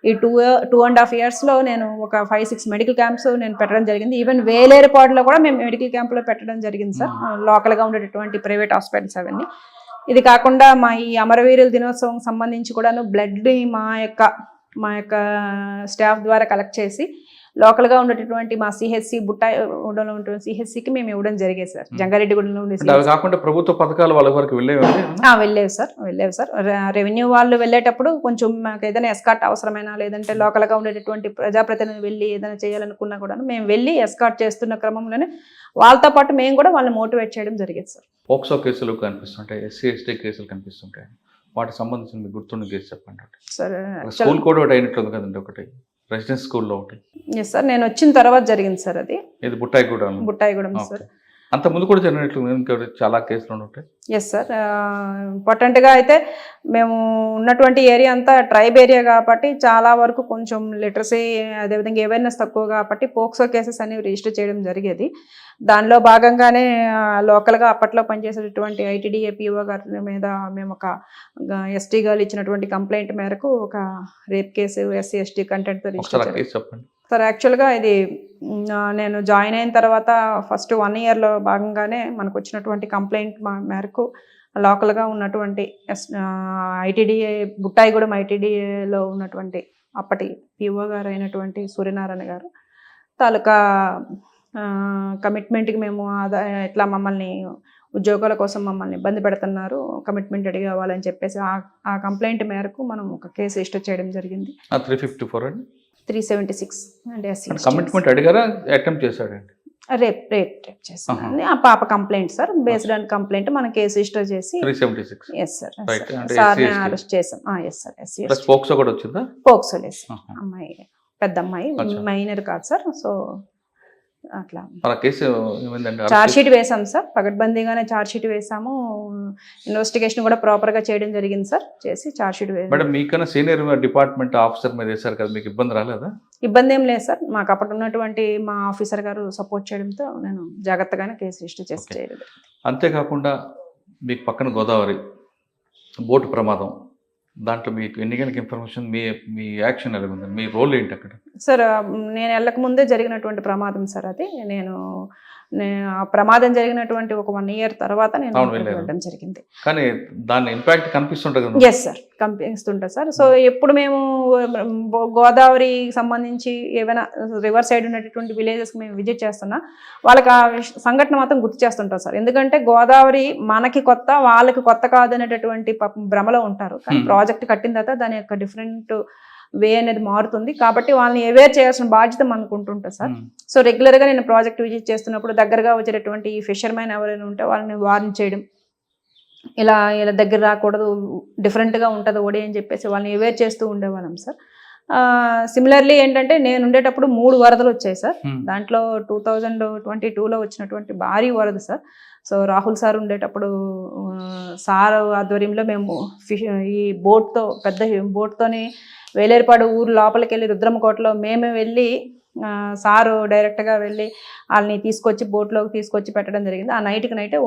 2.5 yearsలో నేను ఒక 5-6 మెడికల్ క్యాంప్స్ నేను పెట్టడం జరిగింది. ఈవెన్ వేలేరుపాడులో కూడా మేము మెడికల్ క్యాంప్లో పెట్టడం జరిగింది సార్. లోకల్గా ఉండేటటువంటి ప్రైవేట్ హాస్పిటల్స్ అవన్నీ. ఇది కాకుండా మా ఈ అమరవీరుల దినోత్సవం సంబంధించి కూడాను బ్లడ్ని మా యొక్క స్టాఫ్ ద్వారా కలెక్ట్ చేసి లోకల్గా ఉండేటటువంటి మా CHC బుట్టలో ఉంటుంది CHCకి మేము ఇవ్వడం జరిగేది సార్. జంగారెడ్డిగూడలో ఉండే. కాకుండా ప్రభుత్వ పథకాలు వాళ్ళ వరకు వెళ్ళేవి సార్. రెవెన్యూ వాళ్ళు వెళ్ళేటప్పుడు కొంచెం మాకు ఏదైనా ఎస్కార్ట్ అవసరమైనా, లేదంటే లోకల్గా ఉండేటటువంటి ప్రజాప్రతినిధి వెళ్ళి ఏదైనా చేయాలనుకున్నా కూడా మేము వెళ్ళి ఎస్కార్ట్ చేస్తున్న క్రమంలోనే వాళ్ళతో పాటు మేము కూడా వాళ్ళని మోటివేట్ చేయడం జరిగేది సార్. పోక్సో కేసులు కనిపిస్తుంటాయి, SC ST కేసులు కనిపిస్తుంటాయి. వాటికి సంబంధించిన మీకు గుర్తుండి కేసు చెప్పండి. సార్ స్కూల్ కూడా ఒకటి అయినట్లుంది కదండి, ఒకటి రెసిడెన్స్ స్కూల్లో ఒకటి. ఎస్ సార్, నేను వచ్చిన తర్వాత జరిగింది సార్ అది. ఇది బుట్టాయిగూడ. బుట్టాయిగూడెం సార్. అంత ముందు కూడా జరిగినట్లు ఇంకా చాలా కేసులు ఉంటాయి. ఎస్ సార్, ఇంపార్టెంట్గా అయితే మేము ఉన్నటువంటి ఏరియా అంతా ట్రైబ్ ఏరియా కాబట్టి చాలా వరకు కొంచెం లిటరసీ అదేవిధంగా అవేర్నెస్ తక్కువ కాబట్టి పోక్సో కేసెస్ అనేవి రిజిస్టర్ చేయడం జరిగేది. దానిలో భాగంగానే లోకల్గా అప్పట్లో పనిచేసేటటువంటి ఐటీడీఏ పిఓ గారి మీద మేము ఒక ఎస్టీ గర్ల్ ఇచ్చినటువంటి కంప్లైంట్ మేరకు ఒక రేప్ కేసు ఎస్సీ ఎస్టీ కంటెంట్తో రిజిస్టర్ చెప్పండి సార్. యాక్చువల్గా ఇది నేను జాయిన్ అయిన తర్వాత ఫస్ట్ 1 yearలో భాగంగానే మనకు వచ్చినటువంటి కంప్లైంట్ మేరకు లోకల్గా ఉన్నటువంటి ఐటీడీఏ బుట్టాయిగూడెం ఐటీడీఏలో ఉన్నటువంటి అప్పటి పిఓ గారు అయినటువంటి సూర్యనారాయణ గారు తాలూకా కమిట్మెంట్కి మేము ఇట్లా మమ్మల్ని ఉద్యోగాల కోసం మమ్మల్ని ఇబ్బంది పెడుతున్నారు, కమిట్మెంట్ రెడీ కావాలని చెప్పేసి ఆ కంప్లైంట్ మేరకు మనం ఒక కేసు రిజిస్టర్ చేయడం జరిగింది. 354 అండి, 376 అండి. కమిట్మెంట్ అడిగారా, అటెంప్ట్ చేశాడండి? రేప్ చేశాను. ఆ పాప complaint sir, based on complaint మనం కేసు రిజిస్టర్ చేసి 376. ఎస్ సార్, సార్ని అరెస్ట్ చేసాం. ఎస్ సార్, ఎస్సీ పోక్సో కూడా వచ్చిందా? పోక్సో లేదు సార్, అమ్మాయి పెద్ద అమ్మాయి, మైనర్ కాదు సార్. సో అట్లా చార్జ్ షీట్ వేసాం సార్, పగడ్బందీగానే చార్జ్ షీట్ వేసాము. ఇన్వెస్టిగేషన్ కూడా ప్రాపర్గా చేయడం జరిగింది సార్. చేసి చార్జ్ షీట్ వేసాం. మేడం మీకన్నా సీనియర్ డిపార్ట్మెంట్ ఆఫీసర్ మీద వేశారు కదా, మీకు ఇబ్బంది రాలేదా? ఇబ్బంది ఏం లేదు సార్, మాకు అప్పుడు ఉన్నటువంటి మా ఆఫీసర్ గారు సపోర్ట్ చేయడంతో నేను జాగ్రత్తగానే కేసు రిజిస్టర్ చేసి చేయడం. అంతేకాకుండా మీకు పక్కన గోదావరి బోటు ప్రమాదం, దాంట్లో మీకు ఎన్ని గంటలకు ఇన్ఫర్మేషన్, మీ యాక్షన్ ఎలా ఉంది, మీ రోల్ ఏంటి అక్కడ? సార్ నేను వెళ్ళక ముందే జరిగినటువంటి ప్రమాదం సార్ అది. నేను ఆ ప్రమాదం జరిగినటువంటి ఒక 1 year తర్వాత నేను వెళ్ళడం జరిగింది. కానీ దాని ఇంపాక్ట్ కనిపిస్తుంటుంది కదా? ఎస్ సార్, కనిపిస్తుంటుంది సార్. సో ఎప్పుడు మేము గోదావరి సంబంధించి ఏమైనా రివర్ సైడ్ ఉన్నటువంటి విలేజెస్కి మేము విజిట్ చేస్తున్నా వాళ్ళకి ఆ సంఘటన మాత్రం గుర్తు చేస్తుంటాం సార్. ఎందుకంటే గోదావరి మనకి కొత్త, వాళ్ళకి కొత్త కాదు అనేటటువంటి భ్రమలో ఉంటారు. కానీ ప్రాజెక్ట్ కట్టిన తర్వాత దాని యొక్క డిఫరెంట్ వే అనేది మారుతుంది కాబట్టి వాళ్ళని అవేర్ చేయాల్సిన బాధ్యత మనకు ఉంటుంటుంది సార్. సో రెగ్యులర్గా నేను ప్రాజెక్ట్ విజిట్ చేస్తున్నప్పుడు దగ్గరగా వచ్చేటటువంటి ఈ ఫిషర్మెన్ ఎవరైనా ఉంటే వాళ్ళని వార్న్ చేయడం, ఇలా దగ్గర రాకూడదు, డిఫరెంట్గా ఉంటుంది ఓడి అని చెప్పేసి వాళ్ళని అవేర్ చేస్తూ ఉండేవాళ్ళం సార్. సిమిలర్లీ ఏంటంటే నేను ఉండేటప్పుడు 3 వరదలు వచ్చాయి సార్. దాంట్లో 2022లో వచ్చినటువంటి భారీ వరద సార్. సో రాహుల్ సార్ ఉండేటప్పుడు సార్ ఆధ్వర్యంలో మేము ఈ బోట్తో, పెద్ద బోట్తోని వేలేరుపాడు ఊరు లోపలికి వెళ్ళి రుద్రమకోటలో మేమే వెళ్ళి సారు డైరెక్ట్గా వెళ్ళి వాళ్ళని తీసుకొచ్చి బోట్లోకి తీసుకొచ్చి పెట్టడం జరిగింది. ఆ నైట్కి నైటే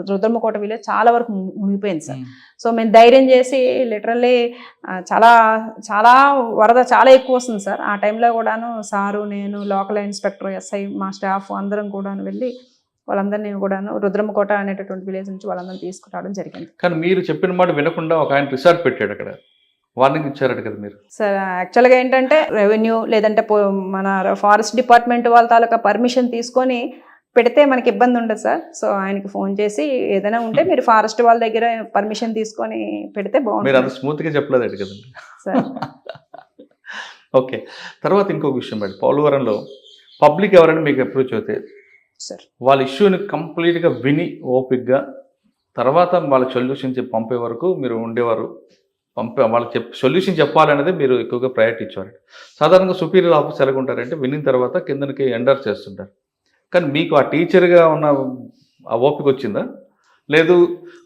రుద్రమకోట విలేజ్ చాలా వరకు మునిగిపోయింది సార్. సో మేము ధైర్యం చేసి లిటరల్లీ చాలా వరద చాలా ఎక్కువ వస్తుంది సార్. ఆ టైంలో కూడాను సారు, నేను, లోకల్ ఇన్స్పెక్టర్, ఎస్ఐ, మా స్టాఫ్ అందరం కూడాను వెళ్ళి వాళ్ళందరినీ కూడాను రుద్రమకోట అనేటటువంటి విలేజ్ నుంచి వాళ్ళందరినీ తీసుకురావడం జరిగింది. కానీ మీరు చెప్పిన మాట వినకుండా ఒక ఆయన రిసార్ట్ పెట్టాడు అక్కడ, వార్నింగ్ ఇచ్చారట కదా మీరు? సార్ యాక్చువల్గా ఏంటంటే రెవెన్యూ లేదంటే మన ఫారెస్ట్ డిపార్ట్మెంట్ వాళ్ళ తాలూకా పర్మిషన్ తీసుకొని పెడితే మనకి ఇబ్బంది ఉండదు సార్. సో ఆయనకి ఫోన్ చేసి ఏదైనా ఉంటే మీరు ఫారెస్ట్ వాళ్ళ దగ్గర పర్మిషన్ తీసుకొని పెడితే బాగుంటుంది. మీరు అంత స్మూత్గా చెప్పలేదు కదండి సార్. ఓకే, తర్వాత ఇంకొక విషయం మేడం, పోలవరంలో పబ్లిక్ ఎవరైనా మీకు అప్రోచ్ అవుతే సార్ వాళ్ళ ఇష్యూని కంప్లీట్గా విని ఓపిక్గా తర్వాత వాళ్ళ సొల్యూషన్ చెప్పి పంపే వరకు మీరు ఉండేవారు, వాళ్ళకి సొల్యూషన్ చెప్పాలనేది మీరు ఎక్కువగా ప్రయారిటీ ఇచ్చేవారు. సాధారణంగా సుపీరియర్ ఆఫీసర్ ఎలాగ ఉంటారంటే విన్న తర్వాత కిందకి ఎండర్ చేస్తుంటారు. కానీ మీకు ఆ టీచర్గా ఉన్న ఆ ఓపిక వచ్చిందా? లేదు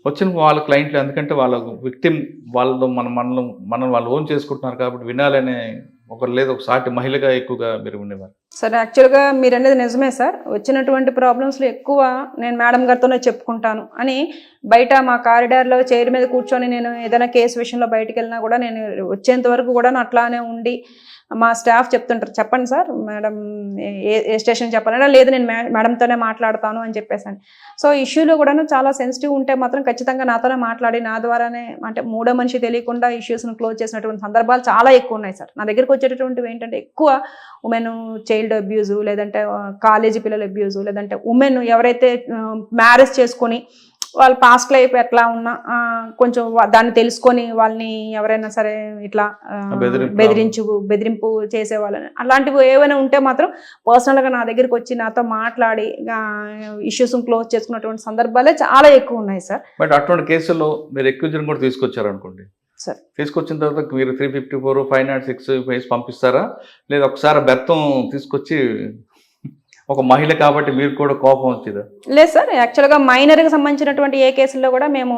వచ్చిన వాళ్ళ క్లయింట్లు, ఎందుకంటే వాళ్ళ విక్టిమ్ వాళ్ళు మనం వాళ్ళు ఓన్ చేసుకుంటున్నారు కాబట్టి వినాలనే ఒకరు లేదు ఒక సాటి మహిళగా ఎక్కువగా మీరు ఉండేవారు? సార్ యాక్చువల్గా మీరు అనేది నిజమే సార్. వచ్చినటువంటి ప్రాబ్లమ్స్లో ఎక్కువ నేను మేడం గారితోనే చెప్పుకుంటాను అని బయట మా కారిడార్లో చైర్ మీద కూర్చొని నేను ఏదైనా కేసు విషయంలో బయటకు వెళ్ళినా కూడా నేను వచ్చేంత వరకు కూడా అట్లానే ఉండి మా స్టాఫ్ చెప్తుంటారు, చెప్పండి సార్ మేడం ఏ స్టేషన్ చెప్పాలన్నా, లేదు నేను మేడంతోనే మాట్లాడతాను అని చెప్పేసాను. సో ఇష్యూలో కూడాను చాలా సెన్సిటివ్ ఉంటే మాత్రం ఖచ్చితంగా నాతోనే మాట్లాడి నా ద్వారానే, అంటే మూడో మనిషి తెలియకుండా ఇష్యూస్ను క్లోజ్ చేసినటువంటి సందర్భాలు చాలా ఎక్కువ ఉన్నాయి సార్. నా దగ్గరకు వచ్చేటటువంటివి ఏంటంటే ఎక్కువ ఉమెన్ చైల్డ్ అబ్యూజు, లేదంటే కాలేజీ పిల్లల అబ్యూజు, లేదంటే ఉమెన్ ఎవరైతే మ్యారేజ్ చేసుకొని వాళ్ళ పాస్ట్ లైఫ్ ఎట్లా ఉన్నా కొంచెం దాన్ని తెలుసుకొని వాళ్ళని ఎవరైనా సరే ఇట్లా బెదిరింపు చేసే వాళ్ళని అలాంటివి ఏమైనా ఉంటే మాత్రం పర్సనల్గా నా దగ్గరికి వచ్చి నాతో మాట్లాడి ఇష్యూస్ క్లోజ్ చేసుకున్నటువంటి సందర్భాలే చాలా ఎక్కువ ఉన్నాయి సార్. బట్ అటువంటి కేసుల్లో మీరు ఎక్యూజన్ కూడా తీసుకొచ్చారు అనుకోండి సార్, తీసుకొచ్చిన తర్వాత మీరు 354, 506 వేసి పంపిస్తారా, లేదా ఒకసారి బెత్తం తీసుకొచ్చి ఒక మహిళ కాబట్టి మీరు కూడా కోపం వచ్చిందా? లేదు సార్, యాక్చువల్గా మైనర్కి సంబంధించినటువంటి ఏ కేసుల్లో కూడా మేము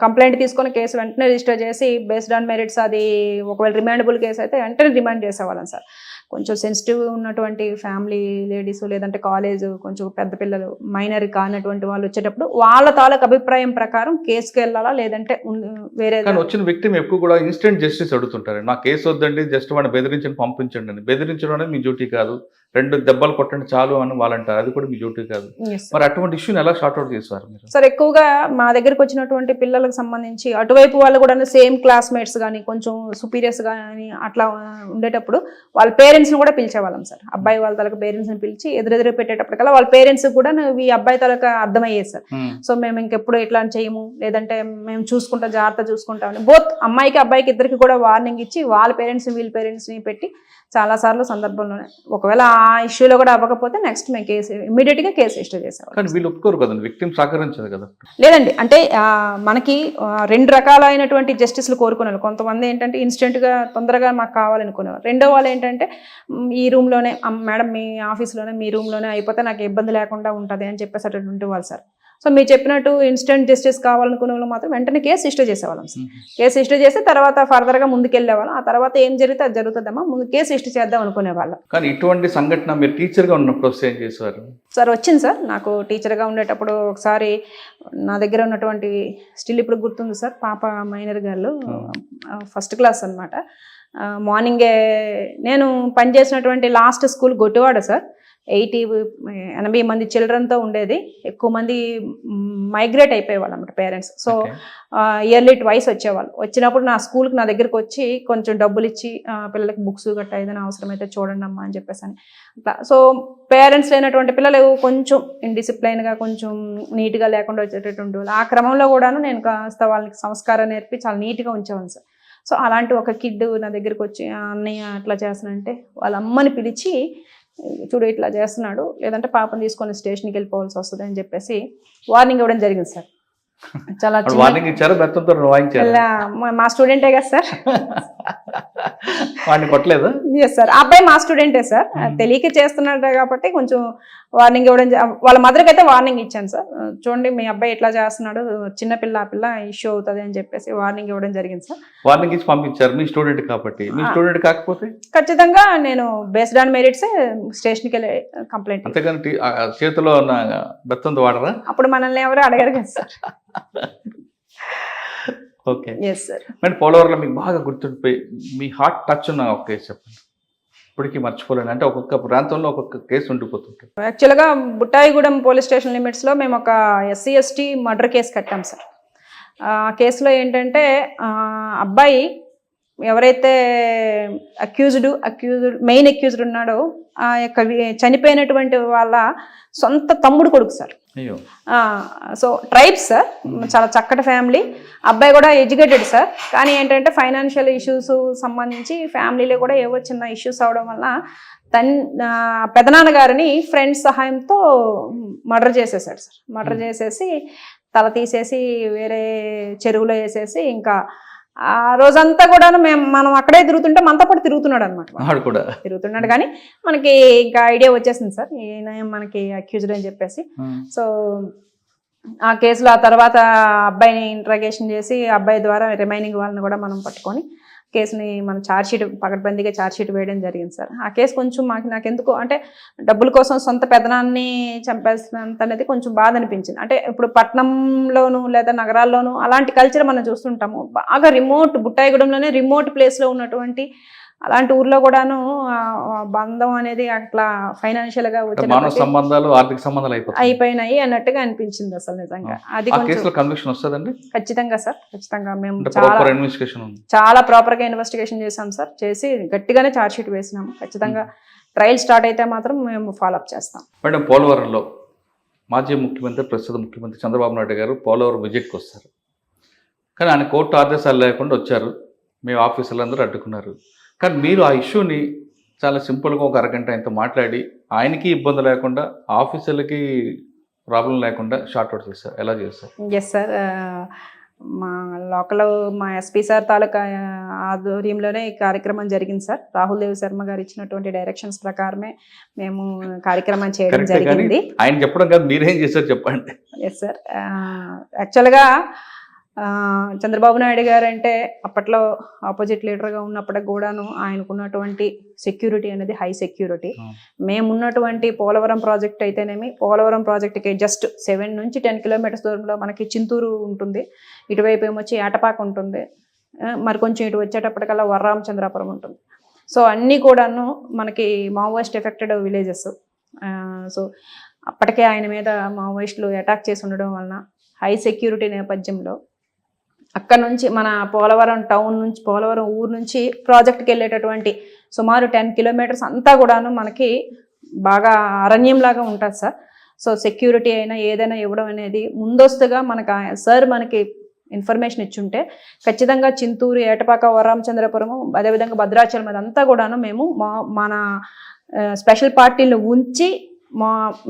కంప్లైంట్ తీసుకొని కేసు వెంటనే రిజిస్టర్ చేసి బేస్డ్ ఆన్ మెరిట్స్ అది ఒకవేళ రిమాండబుల్ కేసు అయితే వెంటనే రిమాండ్ చేసేవాళ్ళం సార్. కొంచెం సెన్సిటివ్ ఉన్నటువంటి ఫ్యామిలీ లేడీస్ లేదంటే కాలేజ్ కొంచెం పెద్ద పిల్లలు మైనర్ కానటువంటి వాళ్ళు వచ్చేటప్పుడు వాళ్ళ తాలూకు అభిప్రాయం ప్రకారం కేసుకి వెళ్ళాలా లేదంటే వేరే. కానీ వచ్చిన వ్యక్తి ఎక్కువ కూడా ఇన్స్టెంట్ జస్టిస్ అడుగుతుంటారు. నా కేసు వద్దండి, జస్ట్ వాడిని బెదిరించండి పంపించండి అని. బెదిరించడం అనేది మీ డ్యూటీ కాదు, 2 దెబ్బలు కొట్టండి చాలు అని వాళ్ళు అంటారు, అది కూడా మీ డ్యూటీ కాదు. మరి అటువంటి ఇష్యూని ఎలా షార్ట్అవుట్ చేస్తారు మీరు? సార్, ఎక్కువగా మా దగ్గరకు వచ్చినటువంటి పిల్లలకు సంబంధించి అటువైపు వాళ్ళు కూడా సేమ్ క్లాస్మేట్స్ కానీ కొంచెం సుపీరియర్స్ కానీ అట్లా ఉండేటప్పుడు వాళ్ళ పేరెంట్స్ని కూడా పిలిచేవాళ్ళం సార్. అబ్బాయి వాళ్ళ తలక పేరెంట్స్ని పిలిచి ఎదురెదురు పెట్టేటప్పటికల్లా వాళ్ళ పేరెంట్స్ కూడా ఈ అబ్బాయి తలక అర్థమయ్యేది సార్. సో మేము ఇంకెప్పుడు ఇట్లా చేయము, లేదంటే మేము చూసుకుంటాం, జాగ్రత్త చూసుకుంటామని బోత్ అమ్మాయికి అబ్బాయికి ఇద్దరికి కూడా వార్నింగ్ ఇచ్చి వాళ్ళ పేరెంట్స్ని వీళ్ళ పేరెంట్స్ని పెట్టి చాలాసార్లు సందర్భంలోనే ఒకవేళ ఆ ఇష్యూలో కూడా అవ్వకపోతే నెక్స్ట్ మేము ఇమీడియట్గా కేసు రిజిస్టర్ చేసేవాళ్ళం. కానీ వీళ్ళు ఒప్పుకోరు కదండి, విక్టిమ్ సహకరించదు కదా. లేదండి, అంటే మనకి 2 రకాలైనటువంటి జస్టిస్లు కోరుకున్నారు. కొంతమంది ఏంటంటే ఇన్స్టెంట్గా తొందరగా మాకు కావాలనుకునేవారు. రెండో వాళ్ళు ఏంటంటే ఈ రూమ్లోనే మేడం మీ ఆఫీస్లోనే మీ రూమ్లోనే అయిపోతే నాకు ఇబ్బంది లేకుండా ఉంటుంది అని చెప్పేసి అటువంటి వాళ్ళు సార్. సో మీరు చెప్పినట్టు ఇన్స్టెంట్ జస్టిస్ కావాలనుకునే వాళ్ళు మాత్రం వెంటనే కేసు రిజిస్టర్ చేసేవాళ్ళం సార్. కేసు రిజిస్టర్ చేసి తర్వాత ఫర్దర్గా ముందుకెళ్ళేవాళ్ళం. ఆ తర్వాత ఏం జరిగితే అది జరుగుతుందమ్మా, ముందు కేసు రిజిస్టర్ చేద్దాం అనుకునేవాళ్ళం. కానీ ఇటువంటి సంఘటన మీరు టీచర్గా ఉన్నప్పుడు వస్తే ఏం చేసేవారు? సార్ వచ్చింది సార్, నాకు టీచర్గా ఉండేటప్పుడు ఒకసారి నా దగ్గర ఉన్నటువంటి స్టిల్ ఇప్పుడు గుర్తుంది సార్, పాప మైనర్ గర్ల్, ఫస్ట్ క్లాస్ అనమాట. మార్నింగే నేను పనిచేసినటువంటి లాస్ట్ స్కూల్ గొట్టివాడ సార్. 80 మంది చిల్డ్రన్తో ఉండేది. ఎక్కువ మంది మైగ్రేట్ అయిపోయేవాళ్ళు అన్నమాట పేరెంట్స్. సో ఇయర్లీ ట్వైస్ వచ్చేవాళ్ళు. వచ్చినప్పుడు నా స్కూల్కి నా దగ్గరికి వచ్చి కొంచెం డబ్బులు ఇచ్చి పిల్లలకి బుక్స్ గట్టా ఏదైనా అవసరమైతే చూడండి అమ్మా అని చెప్పేసి అని అట్లా. సో పేరెంట్స్ లేనటువంటి పిల్లలు కొంచెం ఇండిసిప్లైన్గా కొంచెం నీట్గా లేకుండా వచ్చేటటువంటి వాళ్ళు. ఆ క్రమంలో కూడాను నేను కాస్త వాళ్ళకి సంస్కారం నేర్పి చాలా నీట్గా ఉంచేవాను సార్. సో అలాంటి ఒక కిడ్ నా దగ్గరికి వచ్చి అన్నయ్య అట్లా చేస్తానంటే వాళ్ళ అమ్మని పిలిచి చూడు ఇట్లా చేస్తున్నాడు, లేదంటే పాపను తీసుకొని స్టేషన్కి వెళ్ళిపోవాల్సి వస్తుంది అని చెప్పేసి వార్నింగ్ ఇవ్వడం జరిగింది సార్. చాలా వార్నింగ్ ఇచ్చారు, బెత్తంతో మా స్టూడెంటే కదా సార్. వాడిని కొట్టలేదు? ఎస్ సార్, అబ్బాయి మా స్టూడెంటే సార్. తెలియక చేస్తున్నాడు కాబట్టి కొంచెం వార్నింగ్ ఇవ్వడం, వాళ్ళ మదర్కి అయితే వార్నింగ్ ఇచ్చాను సార్. చూడండి మీ అబ్బాయి ఎట్లా చేస్తున్నాడు, చిన్నపిల్ల ఆ పిల్ల ఇష్యూ అవుతుంది అని చెప్పేసి వార్నింగ్ ఇవ్వడం జరిగింది సార్. వార్నింగ్ ఇచ్చి పంపించారు మీ స్టూడెంట్ కాబట్టి. మీ స్టూడెంట్ కాకపోతే ఖచ్చితంగా నేను బేస్డ్ ఆన్ మెరిట్స్ స్టేషన్కి వెళ్ళి కంప్లైంట్. అంతేగాని చేతిలో ఉన్న బెత్తంతో వాడరా? అప్పుడు మనల్ని ఎవరు అడగరు కదా సార్. Okay, yes sir. మరి పోలవరంలో మీకు బాగా గుర్తుండిపోయి మీ హార్ట్ టచ్ ఉన్న ఒక కేసు చెప్పండి, ఇప్పటికీ మర్చిపోలేను. అంటే ఒక్కొక్క ప్రాంతంలో ఒక్కొక్క కేసు ఉండిపోతుంటాయి. యాక్చువల్గా బుట్టాయిగూడెం పోలీస్ స్టేషన్ లిమిట్స్లో మేము ఒక SC/ST మర్డర్ కేసు కట్టాం సార్. ఆ కేసులో ఏంటంటే అబ్బాయి ఎవరైతే మెయిన్ అక్యూజ్డ్ ఉన్నాడో ఆ యొక్క చనిపోయినటువంటి వాళ్ళ సొంత తమ్ముడు కొడుకు సార్. సో ట్రైబ్స్ సార్, చాలా చక్కటి ఫ్యామిలీ. అబ్బాయి కూడా ఎడ్యుకేటెడ్ సార్. కానీ ఏంటంటే ఫైనాన్షియల్ ఇష్యూస్ సంబంధించి ఫ్యామిలీలో కూడా ఏవో చిన్న ఇష్యూస్ అవడం వల్ల పెదనాన్నగారిని ఫ్రెండ్స్ సహాయంతో మర్డర్ చేసేసాడు సార్. మర్డర్ చేసేసి తల తీసేసి వేరే చెరువులో వేసేసి ఇంకా ఆ రోజంతా కూడా మనం అక్కడే తిరుగుతుంటే మనతో పాటు తిరుగుతున్నాడు అనమాట. తిరుగుతున్నాడు కానీ మనకి ఇంకా ఐడియా వచ్చేసింది సార్ ఈయన మనకి అక్యూజ్డ్ అని చెప్పేసి. సో ఆ కేసులో ఆ తర్వాత అబ్బాయిని ఇంట్రాగేషన్ చేసి అబ్బాయి ద్వారా రిమైనింగ్ వాళ్ళని కూడా మనం పట్టుకొని కేసుని మనం ఛార్జ్షీట్ పకడ్బందీగా ఛార్జ్షీట్ వేయడం జరిగింది సార్. ఆ కేసు కొంచెం నాకు ఎందుకు అంటే డబ్బుల కోసం సొంత పెదనాన్ని చంపేసినంత అనేది కొంచెం బాధ అనిపించింది. అంటే ఇప్పుడు పట్టణంలోను లేదా నగరాల్లోనూ అలాంటి కల్చర్ మనం చూస్తుంటాము. బాగా రిమోట్ బుట్టాయిగూడెంలోనే రిమోట్ ప్లేస్లో ఉన్నటువంటి అలాంటి ఊర్లో కూడాను బంధం అనేది అట్లా ఫైనాన్షియల్గా మానవ సంబంధాలు ఆర్థిక సంబంధాలు అయిపోయినాయి అన్నట్టుగా అనిపించింది అసలు నిజంగా. అది ఖచ్చితంగా సార్, ఖచ్చితంగా మేము చాలా ప్రాపర్గా ఇన్వెస్టిగేషన్ చేసాం సార్. చేసి గట్టిగానే ఛార్జ్షీట్ వేసినాము. ఖచ్చితంగా ట్రయల్ స్టార్ట్ అయితే మాత్రం మేము ఫాలోఅప్ చేస్తాం. మేడం, పోలవరంలో మాజీ ముఖ్యమంత్రి ప్రస్తుత ముఖ్యమంత్రి చంద్రబాబు నాయుడు గారు పోలవరం విజిట్కి వస్తారు. కానీ ఆయన కోర్టు ఆదేశాలు లేకుండా వచ్చారు. మేము ఆఫీసర్లందరూ అడ్డుకున్నారు. కానీ మీరు ఆ ఇష్యూని చాలా సింపుల్గా ఒక అరగంట ఆయనతో మాట్లాడి ఆయనకి ఇబ్బంది లేకుండా ఆఫీసర్లకి ప్రాబ్లం లేకుండా షార్ట్ అవుట్ చేస్తారు. ఎలా చేస్తారు? Yes sir. మా లోకల్ మా ఎస్పీ సార్ తాలూకా ఆధ్వర్యంలోనే ఈ కార్యక్రమం జరిగింది సార్. రాహుల్ దేవ్ శర్మ గారు ఇచ్చినటువంటి డైరెక్షన్స్ ప్రకారమే మేము కార్యక్రమం చేయడం కరెక్టే, కానీ జరిగింది. ఆయన చెప్పడం కాదు, మీరేం చేశారు చెప్పండి. Yes sir. యాక్చువల్గా చంద్రబాబు నాయుడు గారు అంటే అప్పట్లో ఆపోజిట్ లీడర్గా ఉన్నప్పటికి కూడాను ఆయనకున్నటువంటి సెక్యూరిటీ అనేది హై సెక్యూరిటీ. మేమున్నటువంటి పోలవరం ప్రాజెక్ట్ అయితేనేమి, పోలవరం ప్రాజెక్ట్కి జస్ట్ 7 నుంచి 10 కిలోమీటర్స్ దూరంలో మనకి చింతూరు ఉంటుంది, ఇటువైపు ఏమొచ్చి ఏటపాక ఉంటుంది, మరి కొంచెం ఇటు వచ్చేటప్పటికల్లా వరరామచంద్రాపురం ఉంటుంది. సో అన్నీ కూడాను మనకి మావోయిస్ట్ ఎఫెక్టెడ్ విలేజెస్. సో అప్పటికే ఆయన మీద మావోయిస్టులు అటాక్ చేసి ఉండడం వలన హై సెక్యూరిటీ నేపథ్యంలో అక్కడ నుంచి మన పోలవరం టౌన్ నుంచి, పోలవరం ఊరు నుంచి ప్రాజెక్ట్కి వెళ్ళేటటువంటి సుమారు 10 కిలోమీటర్స్ అంతా కూడాను మనకి బాగా అరణ్యంలాగా ఉంటుంది సార్. సో సెక్యూరిటీ అయినా ఏదైనా ఇవ్వడం అనేది ముందస్తుగా మనకు సార్ మనకి ఇన్ఫర్మేషన్ ఇచ్చుంటే ఖచ్చితంగా చింతూరు, ఏటపాక, వరరామచంద్రపురము, అదేవిధంగా భద్రాచలం అదంతా కూడాను మేము మన స్పెషల్ పార్టీలు ఉంచి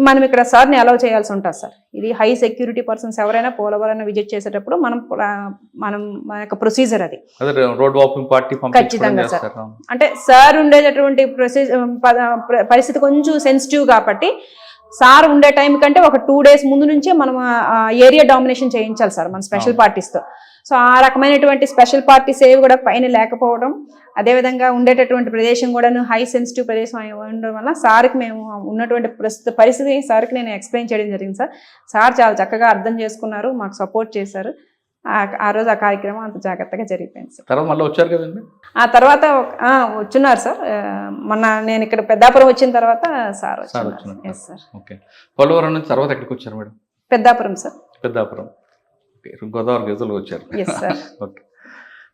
మనం ఇక్కడ సార్ని అలౌ చేయాల్సి ఉంటుంది సార్. ఇది హై సెక్యూరిటీ పర్సన్స్ ఎవరైనా పోలవరాన్ని విజిట్ చేసేటప్పుడు మనం మన యొక్క ప్రొసీజర్ అది రోడ్ వాకింగ్ పార్టీ ఖచ్చితంగా సార్. అంటే సార్ ఉండేటటువంటి పరిస్థితి కొంచెం సెన్సిటివ్ కాబట్టి సార్ ఉండే టైం కంటే ఒక 2 days ముందు నుంచే మనం ఏరియా డామినేషన్ చేయించాలి సార్ మన స్పెషల్ పార్టీస్తో. సో ఆ రకమైనటువంటి స్పెషల్ పార్టీస్ ఏవి కూడా పైన లేకపోవడం, అదేవిధంగా ఉండేటటువంటి ప్రదేశం కూడా హై సెన్సిటివ్ ప్రదేశం ఉండడం వల్ల సార్కి మేము ఉన్నటువంటి ప్రస్తుత పరిస్థితి సార్కి నేను ఎక్స్ప్లెయిన్ చేయడం జరిగింది సార్. సార్ చాలా చక్కగా అర్థం చేసుకున్నారు, మాకు సపోర్ట్ చేశారు. ఆ రోజు ఆ కార్యక్రమం అంత జాగ్రత్తగా జరిగిపోయింది సార్. తర్వాత మళ్ళీ వచ్చారు కదండి? ఆ తర్వాత వచ్చున్నారు సార్. మొన్న నేను ఇక్కడ పెద్దాపురం వచ్చిన తర్వాత సార్ వచ్చారు. Yes sir. ఓకే. పోలవరం నుంచి తర్వాత ఎక్కడికి వచ్చారు మేడం? పెద్దాపురం సార్. పెద్దాపురం, గోదావరి గజలు వచ్చారు. Yes sir. ఓకే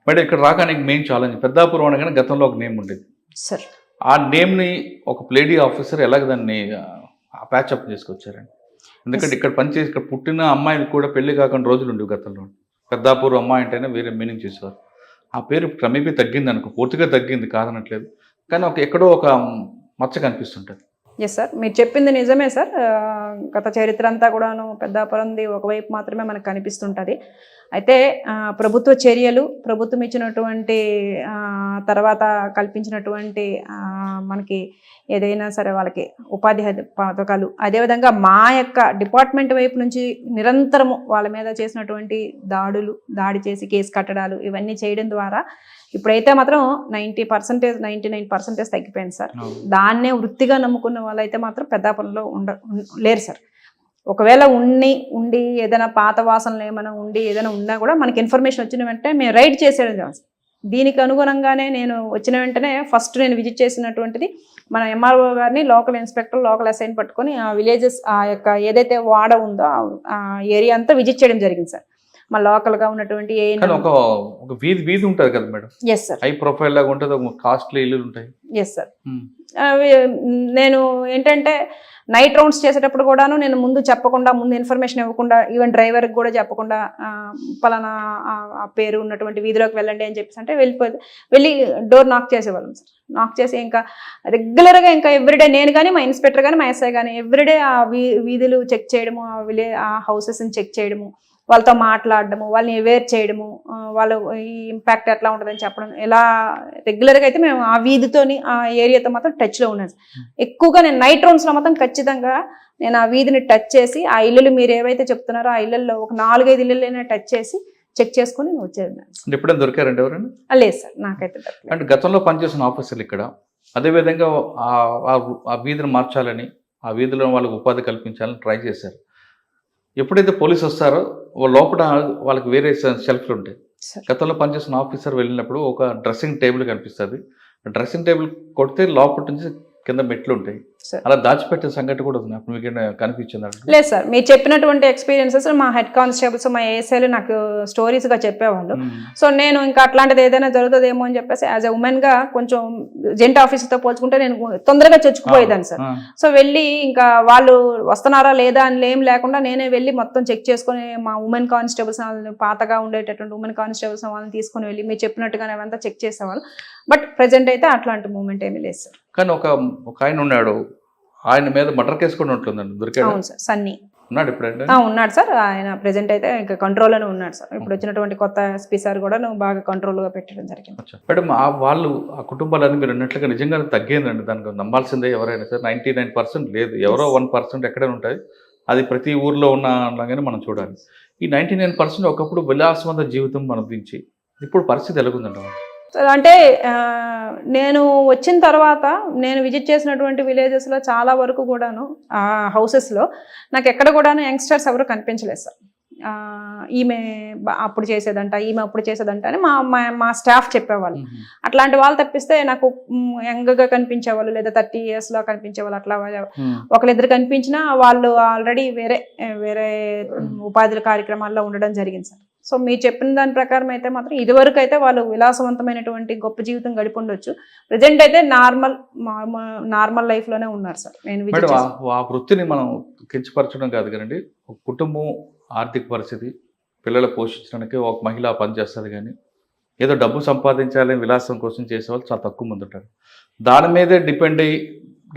మేడం, ఇక్కడ రావడానికి మెయిన్ ఛాలెంజ్ పెద్దాపురం అనగానే గతంలో ఒక నేమ్ ఉండేది సార్. ఆ నేమ్ని ఒక లేడీ ఆఫీసర్ ఎలాగ దాన్ని ప్యాచప్ చేసుకొచ్చారండి? ఎందుకంటే ఇక్కడ పనిచేసి ఇక్కడ పుట్టిన అమ్మాయిలు కూడా పెళ్లి కాకుండా రోజులు ఉండేవి గతంలో. పెద్దాపురం అమ్మాయి అంటేనే వేరే మీనింగ్ చేసేవారు. ఆ పేరు క్రమేపీ తగ్గింది అనుకో, పూర్తిగా తగ్గింది కాదనట్లేదు, కానీ ఎక్కడో ఒక మచ్చ కనిపిస్తుంటుంది. ఎస్ సార్, మీరు చెప్పింది నిజమే సార్. గత చరిత్ర అంతా కూడాను పెద్దాపురంది ఒకవైపు మాత్రమే మనకు కనిపిస్తుంటుంది. అయితే ప్రభుత్వ చర్యలు, ప్రభుత్వం ఇచ్చినటువంటి తర్వాత కల్పించినటువంటి మనకి ఏదైనా సరే వాళ్ళకి ఉపాధి పథకాలు, అదేవిధంగా మా యొక్క డిపార్ట్మెంట్ వైపు నుంచి నిరంతరము వాళ్ళ మీద చేసినటువంటి దాడి చేసి కేసు కట్టడాలు ఇవన్నీ చేయడం ద్వారా ఇప్పుడైతే మాత్రం 90%, 99% తగ్గిపోయింది సార్. దాన్నే వృత్తిగా నమ్ముకున్న వాళ్ళైతే మాత్రం పెద్దాపురంలో లేరు సార్. ఒకవేళ ఉండి ఏదైనా పాత వాసనలు ఏమైనా ఉండి ఏదైనా ఉన్నా కూడా మనకి ఇన్ఫర్మేషన్ వచ్చిన వెంటనే మేము రైడ్ చేసేది. దీనికి అనుగుణంగానే నేను వచ్చిన వెంటనే ఫస్ట్ నేను విజిట్ చేసినటువంటిది మన ఎంఆర్ఓ గారిని, లోకల్ ఇన్స్పెక్టర్, లోకల్ అసైన్ పట్టుకొని ఆ విలేజెస్ ఆ యొక్క ఏదైతే వాడ ఉందో ఆ ఏరియా అంతా విజిట్ చేయడం జరిగింది సార్. మా లోకల్గా ఉన్నటువంటి ఒక వీధి ఉంటుంది కదా madam? Yes sir. High profile లాగా ఉంటుంది, కాస్ట్లీ ఇల్లు ఉంటాయి. Yes sir. నేను ఏంటంటే నైట్ రౌండ్స్ చేసేటప్పుడు కూడాను నేను ముందు చెప్పకుండా, ముందు ఇన్ఫర్మేషన్ ఇవ్వకుండా, ఈవెన్ డ్రైవర్కి కూడా చెప్పకుండా పలానా ఆ పేరు ఉన్నటువంటి వీధిలోకి వెళ్ళండి అని చెప్పేసి అంటే వెళ్ళి డోర్ నాక్ చేసేవాళ్ళం సార్. నాక్ చేసి ఇంకా రెగ్యులర్గా ఇంకా ఎవ్రీడే నేను కానీ, మా ఇన్స్పెక్టర్ కానీ, మా ఎస్ఐ కానీ ఎవ్రీడే ఆ వీధులు చెక్ చేయడము, ఆ హౌసెస్ని చెక్ చేయడము, వాళ్ళతో మాట్లాడడము, వాళ్ళని అవేర్ చేయడము, వాళ్ళు ఈ ఇంపాక్ట్ ఎట్లా ఉంటుందని చెప్పడం, ఇలా రెగ్యులర్గా అయితే మేము ఆ వీధితోని ఆ ఏరియాతో మాత్రం టచ్లో ఉన్నాను. ఎక్కువగా నేను నైట్ రౌండ్స్లో మాత్రం ఖచ్చితంగా నేను ఆ వీధిని టచ్ చేసి ఆ ఇల్లులు మీరు ఏవైతే చెప్తున్నారో ఆ ఇళ్ళల్లో ఒక 4-5 ఇళ్ళైనా టచ్ చేసి చెక్ చేసుకుని వచ్చేది. ఎప్పుడైనా దొరికారండి ఎవరైనా? లేదు సార్, నాకైతే అంటే గతంలో పనిచేసిన ఆఫీసర్లు ఇక్కడ అదేవిధంగా ఆ వీధిని మార్చాలని, ఆ వీధిలో వాళ్ళకి ఉపాధి కల్పించాలని ట్రై చేశారు. ఎప్పుడైతే పోలీసు వస్తారో లోపల వాళ్ళకి వేరే షెల్ఫ్లు ఉంటాయి. గతంలో పనిచేసిన ఆఫీసర్ వెళ్ళినప్పుడు ఒక డ్రెస్సింగ్ టేబుల్ కనిపిస్తుంది. డ్రెస్సింగ్ టేబుల్ కొడితే లోపల నుంచి కింద మెట్లు ఉంటాయి. సార్. అలా దాచిపెట్టిన సంగతి కూడా ఉంది. అప్పుడు మీకు కనిపించింది? లేదు సార్, మీరు చెప్పినటువంటి ఎక్స్పీరియన్సెస్ మా హెడ్ కానిస్టేబుల్స్, మా ఏఎస్ఐలు నాకు స్టోరీస్గా చెప్పేవాళ్ళు. సో నేను ఇంకా అట్లాంటిది ఏదైనా జరుగుతుందేమో అని చెప్పేసి యాజ్ ఎ ఉమెన్గా కొంచెం జెంట్ ఆఫీసర్తో పోల్చుకుంటే నేను తొందరగా చొచ్చుకుపోయేదాన్ని సార్. సో వెళ్ళి ఇంకా వాళ్ళు వస్తున్నారా లేదా అని ఏం లేకుండా నేనే వెళ్ళి మొత్తం చెక్ చేసుకొని మా ఉమెన్ కానిస్టేబుల్స్ వాళ్ళని, పాతగా ఉండేటటువంటి ఉమెన్ కానిస్టేబుల్స్ వాళ్ళని తీసుకొని వెళ్ళి మీరు చెప్పినట్టుగానే అవంతా చెక్ చేసేవాళ్ళు. బట్ ప్రజెంట్ అయితే అట్లాంటి మూమెంట్ ఏమీ లేదు సార్. కానీ ఒక ఆయన ఉన్నాడు, ఆయన మీద మర్డర్ కేసు కూడా ఉంటుందండి, దొరికాడు? అవును సార్, సన్నీ ఉన్నాడు ఇప్పుడు? ఉన్నాడు సార్. ఆయన ప్రెజెంట్ అయితే ఇంకా కంట్రోల్లోనే ఉన్నాడు సార్. ఇప్పుడు వచ్చినటువంటి కొత్త ఎస్పీ సార్ కూడా బాగా కంట్రోల్గా పెట్టడం జరిగింది. మేడం, వాళ్ళు ఆ కుటుంబాలన్నీ మీరు అన్నట్లుగా నిజంగా తగ్గిందండి, దానికి నమ్మాల్సిందే ఎవరైనా సార్. 99% లేదు, ఎవరో 1% ఎక్కడైనా ఉంటుంది. అది ప్రతి ఊర్లో ఉన్నలాగానే మనం చూడాలి. ఈ 99% ఒకప్పుడు విలాసవంత జీవితం మనదించి ఇప్పుడు పరిస్థితి ఎలాగుందండి? అంటే నేను వచ్చిన తర్వాత నేను విజిట్ చేసినటువంటి విలేజెస్లో చాలా వరకు కూడాను ఆ హౌసెస్లో నాకు ఎక్కడ కూడాను యంగ్స్టర్స్ ఎవరు కనిపించలేదు సార్. ఈమె అప్పుడు చేసేదంట, ఈమె అప్పుడు చేసేదంట అని మా స్టాఫ్ చెప్పేవాళ్ళు. అట్లాంటి వాళ్ళు తప్పిస్తే నాకు యంగ్గా కనిపించేవాళ్ళు లేదా 30 yearsలో కనిపించేవాళ్ళు. అట్లా ఒకరిద్దరు కనిపించినా వాళ్ళు ఆల్రెడీ వేరే ఉపాధి కార్యక్రమాల్లో ఉండడం జరిగింది సార్. సో మీరు చెప్పిన దాని ప్రకారం అయితే మాత్రం ఇదివరకు అయితే వాళ్ళు విలాసవంతమైనటువంటి గొప్ప జీవితం గడిపి ఉండొచ్చు. ప్రజెంట్ అయితే నార్మల్ లైఫ్లోనే ఉన్నారు సార్. నేను ఆ వృత్తిని మనం కించపరచడం కాదు కదండి. ఒక కుటుంబం ఆర్థిక పరిస్థితి, పిల్లలు పోషించడానికి ఒక మహిళ పనిచేస్తుంది, కానీ ఏదో డబ్బు సంపాదించాలని విలాసం కోసం చేసేవాళ్ళు చాలా తక్కువ మంది ఉంటారు. దాని మీదే డిపెండ్ అయ్యి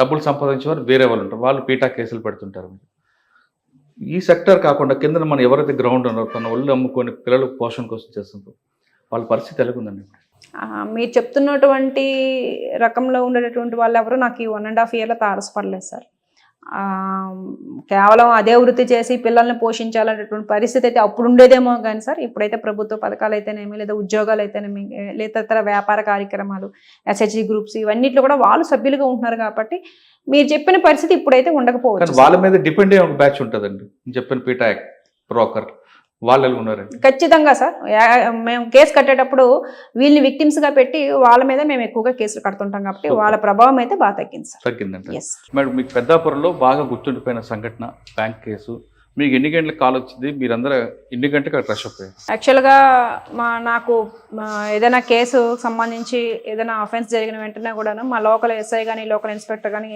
డబ్బులు సంపాదించేవారు వేరే వాళ్ళు ఉంటారు, వాళ్ళు పీటా కేసులు పెడుతుంటారు. ఈ సెక్టర్ కాకుండా కింద మనం ఎవరైతే గ్రౌండ్ ఉన్నారో తన ఒళ్ళు అమ్ముకొని పిల్లలు పోషణ కోసం చేస్తుంటారు, వాళ్ళ పరిస్థితి ఎలాగుందండి? మీరు చెప్తున్నటువంటి రకంలో ఉండేటటువంటి వాళ్ళు ఎవరు నాకు ఈ 1.5 yearలో తారసపడలేదు సార్. కేవలం అదే వృత్తి చేసి పిల్లల్ని పోషించాలనేటువంటి పరిస్థితి అయితే అప్పుడు ఉండేదేమో కానీ సార్, ఇప్పుడైతే ప్రభుత్వ పథకాలు అయితేనేమి, లేదా ఉద్యోగాలు అయితేనేమి, లేదా ఇతర వ్యాపార కార్యక్రమాలు, ఎస్హెచ్జి గ్రూప్స్, ఇవన్నిట్లో కూడా వాళ్ళు సభ్యులుగా ఉంటున్నారు కాబట్టి మీరు చెప్పిన పరిస్థితి ఇప్పుడైతే ఉండకపోవచ్చు. వాళ్ళ మీద డిపెండ్ అయ్యే ఒక బ్యాచ్ ఉంటుందండి, చెప్పిన పీటా బ్రోకర్ వాళ్ళు ఉన్నారండి. ఖచ్చితంగా సార్, మేము కేసు కట్టేటప్పుడు వీళ్ళని విక్టిమ్స్గా పెట్టి వాళ్ళ మీద మేము ఎక్కువగా కేసులు కడుతుంటాం కాబట్టి వాళ్ళ ప్రభావం అయితే బాగా తగ్గింది సార్. తగ్గిందండి. మేడం, మీకు పెద్దాపురంలో బాగా గుర్తుండిపోయిన సంఘటన, బ్యాంక్ కేసు, మీకు ఎన్ని గంటలకు కాల్ వచ్చింది, మీరందరూ ఎన్ని గంటలకు అక్కడ రష్ అయిపోయారు? యాక్చువల్గా నాకు ఏదైనా కేసు సంబంధించి ఏదైనా అఫెన్స్ జరిగిన వెంటనే కూడాను మా లోకల్ ఎస్ఐ కానీ లోకల్ ఇన్స్పెక్టర్ కానీ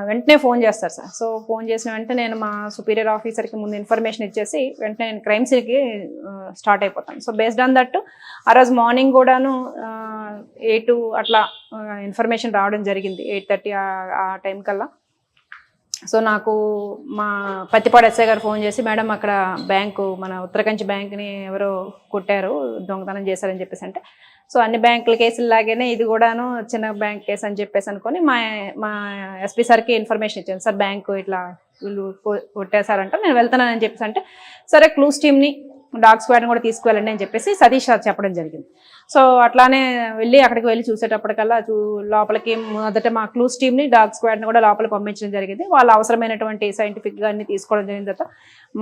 వెంటనే ఫోన్ చేస్తారు సార్. సో ఫోన్ చేసిన వెంటనే నేను మా సుపీరియర్ ఆఫీసర్కి ముందు ఇన్ఫర్మేషన్ ఇచ్చేసి వెంటనే నేను క్రైమ్ సీన్కి స్టార్ట్ అయిపోతాను. సో బేస్డ్ ఆన్ దట్ ఆ రోజు మార్నింగ్ కూడాను 8 అట్లా ఇన్ఫర్మేషన్ రావడం జరిగింది, 8:30 ఆ టైం కల్లా. సో నాకు మా పత్తిపాడు ఎస్ఐ గారు ఫోన్ చేసి, మేడం అక్కడ బ్యాంకు, మన ఉత్తరకంచి బ్యాంక్ని ఎవరో కొట్టారు, దొంగతనం చేశారని చెప్పేసి అంటే, సో అన్ని బ్యాంకుల కేసులు లాగానే ఇది కూడాను చిన్న బ్యాంక్ కేసు అని చెప్పేసి అనుకొని మా ఎస్పీ సార్కి ఇన్ఫర్మేషన్ ఇచ్చాను. సార్ బ్యాంకు ఇట్లా వీళ్ళు కొట్టేశారంట, నేను వెళ్తున్నానని చెప్పేసి అంటే, సరే క్లూస్ టీమ్ని, డాగ్ స్క్వాడ్ని కూడా తీసుకువెళ్ళండి అని చెప్పేసి సతీష్ సార్ చెప్పడం జరిగింది. సో అట్లానే అక్కడికి వెళ్ళి చూసేటప్పటికల్లా లోపలికి మొదట మా క్లూస్ టీమ్ని, డాగ్ స్క్వాడ్ని కూడా లోపలికి పంపించడం జరిగింది. వాళ్ళు అవసరమైనటువంటి సైంటిఫిక్గా అన్ని తీసుకోవడం జరిగిన తర్వాత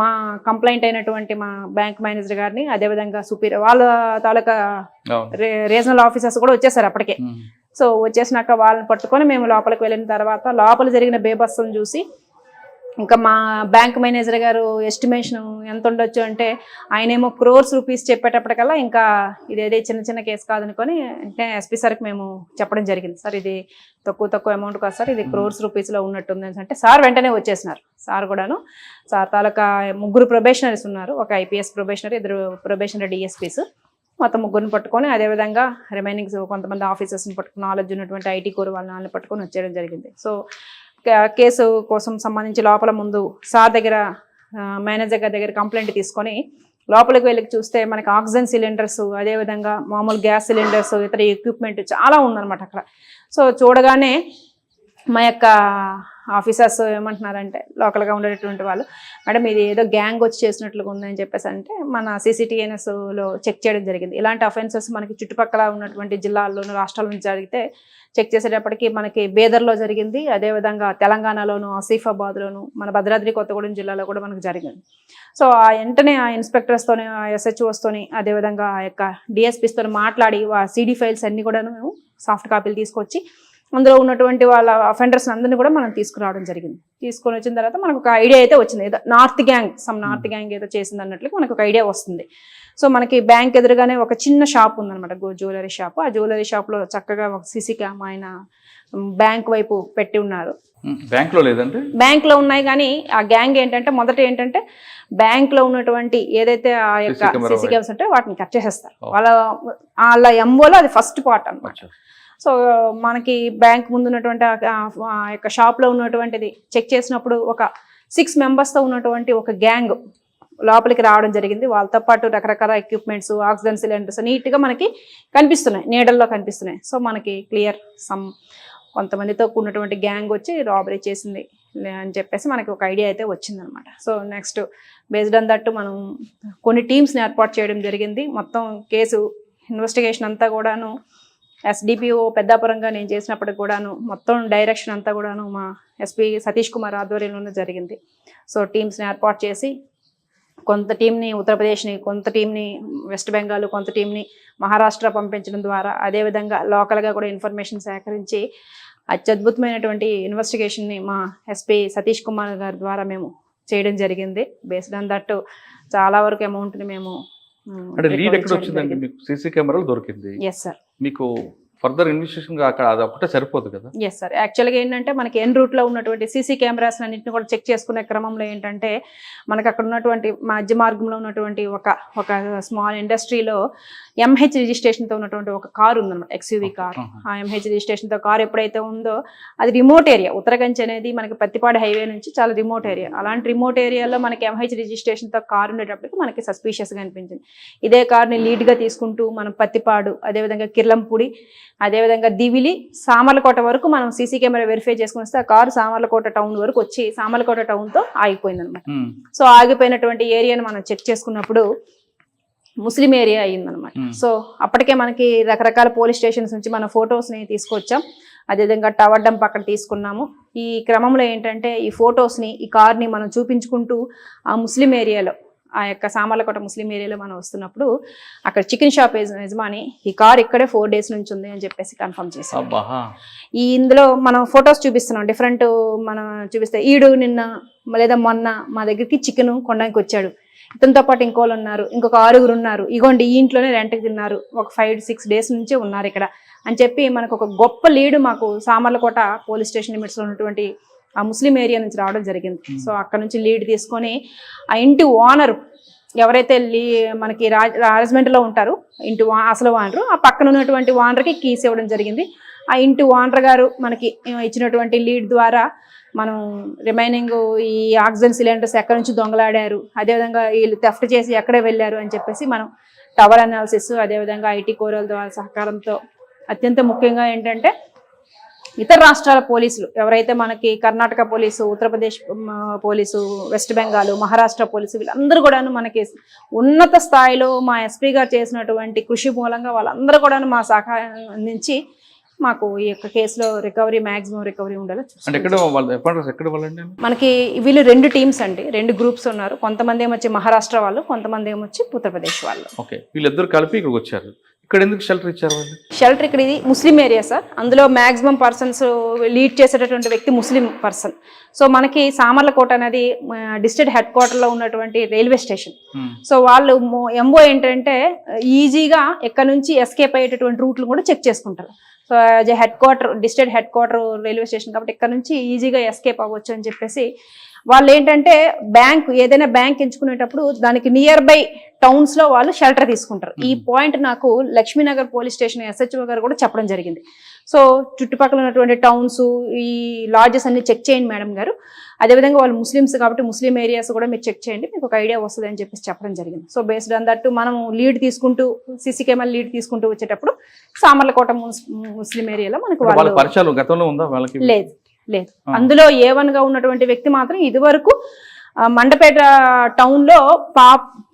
మా కంప్లైంట్ అయినటువంటి మా బ్యాంక్ మేనేజర్ గారిని, అదేవిధంగా సుపీరియర్ వాళ్ళ తాలూకా రీజనల్ ఆఫీసర్స్ కూడా వచ్చేసారు అప్పటికే. సో వచ్చేసినాక వాళ్ళని పట్టుకొని మేము లోపలికి వెళ్ళిన తర్వాత లోపల జరిగిన బేబస్సును చూసి ఇంకా మా బ్యాంక్ మేనేజర్ గారు ఎస్టిమేషన్ ఎంత ఉండొచ్చు అంటే ఆయనేమో crores రూపీస్ చెప్పేటప్పటికల్లా ఇంకా ఇదేదే చిన్న కేసు కాదనుకొని అంటే ఎస్పీ సార్కి మేము చెప్పడం జరిగింది. సార్ ఇది తక్కువ అమౌంట్ కాదు సార్, ఇది crores రూపీస్లో ఉన్నట్టుంది అంటే సార్ వెంటనే వచ్చేసినారు. సార్ కూడాను సార్ తాలూకా 3 ప్రొబేషనరీస్ ఉన్నారు, ఒక ఐపీఎస్ ప్రొబేషనరీ, 2 ప్రొబేషనరీ డిఎస్పీస్, మొత్తం 3 పట్టుకొని అదేవిధంగా రిమైనింగ్స్ కొంతమంది ఆఫీసర్స్ని పట్టుకుని నాలెడ్జ్ ఉన్నటువంటి ఐటీ కోర్ వాళ్ళని పట్టుకొని వచ్చేయడం జరిగింది. సో కేసు కోసం సంబంధించి లోపల ముందు సార్ దగ్గర మేనేజర్ గారి దగ్గర కంప్లైంట్ తీసుకొని లోపలికి వెళ్ళి చూస్తే మనకి ఆక్సిజన్ సిలిండర్స్, అదేవిధంగా మామూలు గ్యాస్ సిలిండర్స్, ఇతర ఎక్విప్మెంట్ చాలా ఉందన్నమాట అక్కడ. సో చూడగానే మా యొక్క ఆఫీసర్స్ ఏమంటున్నారంటే లోకల్గా ఉండేటటువంటి వాళ్ళు, మేడం ఇది ఏదో గ్యాంగ్ వచ్చి చేసినట్లుగా ఉందని చెప్పేసి అంటే మన CCTNSలో చెక్ చేయడం జరిగింది. ఇలాంటి అఫెన్సెస్ మనకి చుట్టుపక్కల ఉన్నటువంటి జిల్లాల్లోనూ రాష్ట్రాల నుంచి జరిగితే చెక్ చేసేటప్పటికి మనకి బేదర్లో జరిగింది, అదేవిధంగా తెలంగాణలోను, ఆసిఫాబాద్లోను, మన భద్రాద్రి కొత్తగూడెం జిల్లాలో కూడా మనకు జరిగింది. సో ఆ వెంటనే ఆ ఇన్స్పెక్టర్స్తోని, ఆ SHOస్తోని, అదేవిధంగా ఆ యొక్క DSPస్తోని మాట్లాడి CD ఫైల్స్ అన్నీ కూడా మేము సాఫ్ట్ కాపీలు తీసుకొచ్చి అందులో ఉన్నటువంటి వాళ్ళ అఫెండర్స్ అందరినీ కూడా మనం తీసుకురావడం జరిగింది. తీసుకొని వచ్చిన తర్వాత మనకు ఒక ఐడియా అయితే వచ్చింది, ఏదో నార్త్ గ్యాంగ్ ఏదో చేసింది అన్నట్లు మనకు ఒక ఐడియా వస్తుంది. సో మనకి బ్యాంక్ ఎదురుగానే ఒక చిన్న షాప్ ఉందన్నమాట, జ్యువెలరీ షాప్. ఆ జ్యువెలరీ షాప్లో చక్కగా ఒక సీసీ క్యామ్ ఆయన బ్యాంక్ వైపు పెట్టి ఉన్నారు. బ్యాంక్లో లేదంటే బ్యాంక్లో ఉన్నాయి, కానీ ఆ గ్యాంగ్ ఏంటంటే మొదట ఏంటంటే బ్యాంక్లో ఉన్నటువంటి ఏదైతే ఆ యొక్క సీసీ కెమెరాస్ ఉంటే వాటిని కట్ చేసేస్తారు. వాళ్ళ ఎంఓలో అది ఫస్ట్ పార్ట్ అన్నమాట. సో మనకి బ్యాంక్ ముందు ఉన్నటువంటి ఆ యొక్క షాప్లో ఉన్నటువంటిది చెక్ చేసినప్పుడు ఒక 6 మెంబర్స్తో ఉన్నటువంటి ఒక గ్యాంగ్ లోపలికి రావడం జరిగింది. వాళ్ళతో పాటు రకరకాల ఎక్విప్మెంట్స్, ఆక్సిజన్ సిలిండర్స్ నీట్గా మనకి కనిపిస్తున్నాయి, నీడల్లో కనిపిస్తున్నాయి. సో మనకి క్లియర్ కొంతమందితో ఉన్నటువంటి గ్యాంగ్ వచ్చి రాబరీ చేసింది అని చెప్పేసి మనకి ఒక ఐడియా అయితే వచ్చిందనమాట. So next based on that మనం కొన్ని టీమ్స్ని ఏర్పాటు చేయడం జరిగింది. మొత్తం కేసు ఇన్వెస్టిగేషన్ అంతా కూడాను ఎస్డిపిఓ పెద్దాపురంగా నేను చేసినప్పటికి కూడాను మొత్తం డైరెక్షన్ అంతా కూడాను మా ఎస్పీ సతీష్ కుమార్ ఆధ్వర్యంలోనే జరిగింది. సో టీమ్స్ని ఏర్పాటు చేసి కొంత టీంని ఉత్తరప్రదేశ్ని, కొంత టీంని వెస్ట్ బెంగాల్, కొంత టీంని మహారాష్ట్ర పంపించడం ద్వారా అదేవిధంగా లోకల్గా కూడా ఇన్ఫర్మేషన్ సేకరించి అత్యద్భుతమైనటువంటి ఇన్వెస్టిగేషన్ని మా ఎస్పీ సతీష్ కుమార్ గారి ద్వారా మేము చేయడం జరిగింది. బేస్డ్ ఆన్ దట్ చాలా వరకు అమౌంట్ని మేము లీడ్ ఎక్కడ వచ్చిందండి? మీకు సీసీ కెమెరాలు దొరికింది. Yes sir. మీకు ఫర్దర్ ఇన్వెస్టిగేషన్ అక్కడ అది ఒకటే సరిపోదు కదా? Yes sir. యాక్చువల్గా ఏంటంటే మనకి ఎన్ రూట్లో ఉన్నటువంటి సీసీ కెమెరాస్ అన్నింటిని కూడా చెక్ చేసుకునే క్రమంలో ఏంటంటే మనకు అక్కడ ఉన్నటువంటి మధ్య మార్గంలో ఉన్నటువంటి ఒక స్మాల్ ఇండస్ట్రీలో ఎంహెచ్ రిజిస్ట్రేషన్తో ఉన్నటువంటి ఒక కారు ఉందన్నమాట, ఎక్స్యూవీ కార్. ఆ ఎంహెచ్ రిజిస్ట్రేషన్తో కారు ఎప్పుడైతే ఉందో అది రిమోట్ ఏరియా, ఉత్తరగంజ్ అనేది మనకి పత్తిపాడు హైవే నుంచి చాలా రిమోట్ ఏరియా. అలాంటి రిమోట్ ఏరియాలో మనకి ఎంహెచ్ రిజిస్ట్రేషన్తో కారు ఉండేటప్పటికి మనకి సస్పీషియస్గా అనిపించింది. ఇదే కార్ని లీడ్గా తీసుకుంటూ మనం పత్తిపాడు, అదేవిధంగా కిర్లంపూడి, అదేవిధంగా దివిలి, సామర్లకోట వరకు మనం సీసీ కెమెరా వెరిఫై చేసుకుని వస్తే ఆ కారు సామర్లకోట టౌన్ వరకు వచ్చి సామర్లకోట టౌన్తో ఆగిపోయింది అనమాట. సో ఆగిపోయినటువంటి ఏరియాను మనం చెక్ చేసుకున్నప్పుడు ముస్లిం ఏరియా అయ్యిందనమాట. సో అప్పటికే మనకి రకరకాల పోలీస్ స్టేషన్స్ నుంచి మన ఫొటోస్ని తీసుకొచ్చాం, అదేవిధంగా టవర్ డంప్ అక్కడ తీసుకున్నాము. ఈ క్రమంలో ఏంటంటే ఈ ఫొటోస్ని, ఈ కార్ని మనం చూపించుకుంటూ ఆ ముస్లిం ఏరియాలో, ఆ యొక్క సామర్లకోట ముస్లిం ఏరియాలో మనం వస్తున్నప్పుడు అక్కడ చికెన్ షాప్ యజమాని ఈ కార్ ఇక్కడే 4 days నుంచి ఉంది అని చెప్పేసి కన్ఫర్మ్ చేశాం. ఈ ఇందులో మనం ఫొటోస్ చూపిస్తున్నాం, డిఫరెంట్ మనం చూపిస్తే ఈడు నిన్న లేదా మొన్న మా దగ్గరికి చికెన్ కొనడానికి వచ్చాడు, ఇతనితో పాటు ఇంకోళ్ళు ఉన్నారు, ఇంకొక 6 ఉన్నారు, ఇగోండి ఈ ఇంట్లోనే రెంట్కి తిన్నారు, ఒక 5-6 days నుంచే ఉన్నారు ఇక్కడ అని చెప్పి మనకు ఒక గొప్ప లీడ్ మాకు సామర్లకోట పోలీస్ స్టేషన్ లిమిట్స్లో ఉన్నటువంటి ఆ ముస్లిం ఏరియా నుంచి రావడం జరిగింది. సో అక్కడ నుంచి లీడ్ తీసుకొని ఆ ఇంటి ఓనర్ ఎవరైతే మనకి రాజమండ్రిలో ఉంటారు, ఇంటి అసలు ఓనరు, ఆ పక్కన ఉన్నటువంటి ఓనర్కి కీస్ ఇవ్వడం జరిగింది. ఆ ఇంటి ఓనర్ గారు మనకి ఇచ్చినటువంటి లీడ్ ద్వారా మనం రిమైనింగ్ ఈ ఆక్సిజన్ సిలిండర్స్ ఎక్కడి నుంచి దొంగలాడారు, అదేవిధంగా వీళ్ళు థెఫ్ట్ చేసి ఎక్కడే వెళ్ళారు అని చెప్పేసి మనం టవర్ అనాలిసిస్, అదేవిధంగా ఐటీ కోరల ద్వారా సహకారంతో, అత్యంత ముఖ్యంగా ఏంటంటే ఇతర రాష్ట్రాల పోలీసులు ఎవరైతే మనకి Karnataka police, Uttar Pradesh police, west Bengal, Maharashtra police, వీళ్ళందరూ కూడాను మనకి ఉన్నత స్థాయిలో మా ఎస్పీ గారు చేసినటువంటి కృషి మూలంగా వాళ్ళందరూ కూడాను మా సహకారం అందించి మాకు ఈ యొక్క కేసులో మ్యాక్సిమం రికవరీ ఉండేలా చూస్తాం. మనకి వీళ్ళు 2 టీమ్స్ అండి, 2 గ్రూప్స్ ఉన్నారు. కొంతమంది ఏమొచ్చి మహారాష్ట్ర వాళ్ళు, కొంతమంది ఏమొచ్చి ఉత్తరప్రదేశ్ వాళ్ళు. వీళ్ళిద్దరు కలిపి ఇక్కడికి వచ్చారు. ఇక్కడ ఎందుకు షెల్టర్ ఇచ్చారు వాళ్ళు? షెల్టర్ ఇక్కడ ఇది ముస్లిం ఏరియా సార్, అందులో మ్యాక్సిమం పర్సన్స్ లీడ్ చేసేటటువంటి వ్యక్తి ముస్లిం పర్సన్. సో మనకి సామర్లకోట అనేది డిస్ట్రిక్ట్ హెడ్ క్వార్టర్లో ఉన్నటువంటి రైల్వే స్టేషన్. సో వాళ్ళు ఎంఓ ఏంటంటే ఈజీగా ఎక్కడ నుంచి ఎస్కేప్ అయ్యేటటువంటి రూట్లు కూడా చెక్ చేసుకుంటారు. So as a district head quarter railway station కాబట్టి ఇక్కడ నుంచి ఈజీగా ఎస్కేప్ అవ్వచ్చు అని చెప్పేసి వాళ్ళు ఏంటంటే ఏదైనా బ్యాంక్ ఎంచుకునేటప్పుడు దానికి నియర్ బై టౌన్స్ లో వాళ్ళు షెల్టర్ తీసుకుంటారు. ఈ పాయింట్ నాకు లక్ష్మీనగర్ పోలీస్ స్టేషన్ SHO గారు కూడా చెప్పడం జరిగింది. సో చుట్టుపక్కల ఉన్నటువంటి టౌన్స్, ఈ లాడ్జెస్ అన్ని చెక్ చేయండి మేడం గారు, అదేవిధంగా వాళ్ళు ముస్లిమ్స్ కాబట్టి ముస్లిం ఏరియాస్ కూడా మీరు చెక్ చేయండి, మీకు ఒక ఐడియా వస్తుంది అని చెప్పేసి చెప్పడం జరిగింది. సో బేస్డ్ ఆన్ దట్ మనం లీడ్ తీసుకుంటూ సీసీ కెమెరా లీడ్ తీసుకుంటూ వచ్చేటప్పుడు సామర్లకోట ముస్లిం ఏరియాలో మనకు పరిచయాలు గతంలో ఉందా వాళ్ళకి? లేదు. అందులో A1 గా ఉన్నటువంటి వ్యక్తి మాత్రం ఇదివరకు మండపేట టౌన్ లో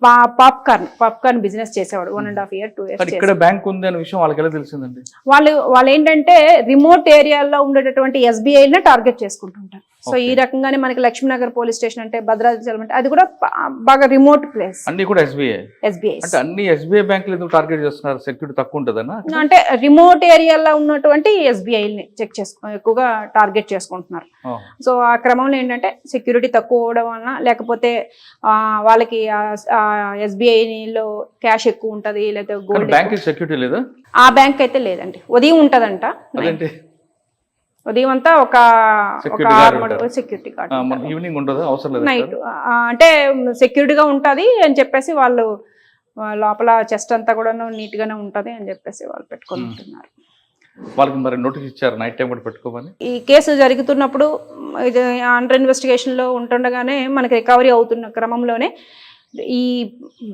పాప్కార్న్ బిజినెస్ చేసేవాడు 1.5 year 2 years. ఇక్కడ బ్యాంక్ ఉంది అనే విషయం వాళ్ళకి ఎలా తెలిసిందండి? వాళ్ళు ఏంటంటే రిమోట్ ఏరియాలో ఉండేటటువంటి SBI ని టార్గెట్ చేసుకుంటుంటారు. సో ఈ రకంగానే మనకి లక్ష్మీనగర్ పోలీస్ స్టేషన్ అంటే భద్రాచలం అంటే అది కూడా బాగా రిమోట్ ప్లేస్. అన్ని కూడా ఎస్బీఐ ఎస్బీఐ అంటే అన్ని ఎస్బీఐ బ్యాంకులు ఎందుకు టార్గెట్ చేస్తున్నారు? సెక్యూరిటీ తక్కువ ఉంటుందన్నా? అంటే రిమోట్ ఏరియాలో ఉన్నటువంటి ఎస్బీఐని ఎక్కువగా టార్గెట్ చేసుకుంటున్నారు. సో ఆ క్రమంలో ఏంటంటే సెక్యూరిటీ తక్కువ అవడం వలన, లేకపోతే వాళ్ళకి ఎస్బీఐలో క్యాష్ ఎక్కువ ఉంటది, లేకపోతే గోల్డ్. బ్యాంక్ సెక్యూరిటీ లేదా? ఆ బ్యాంక్ అయితే లేదండి, ఉదయం ఉంటదంట. ఉదయం అంతా ఒక సెక్యూరిటీ గార్డ్, ఈవినింగ్ ఉండదు, అవసరం లేదు, నైట్ అంటే సెక్యూరిటీగా ఉంటది అని చెప్పేసి వాళ్ళు లోపల చెస్ట్ అంతా కూడా నీట్ గానే ఉంటది అని చెప్పేసి వాళ్ళు పెట్టుకొని ఉంటున్నారు. వాళ్ళకి మరి నోటీస్ ఇచ్చారు నైట్ టైం కూడా పెట్టుకోమని? ఈ కేసు జరుగుతున్నప్పుడు ఇది అండర్ ఇన్వెస్టిగేషన్ లో ఉంటుండగానే మనకి రికవరీ అవుతున్న క్రమంలోనే ఈ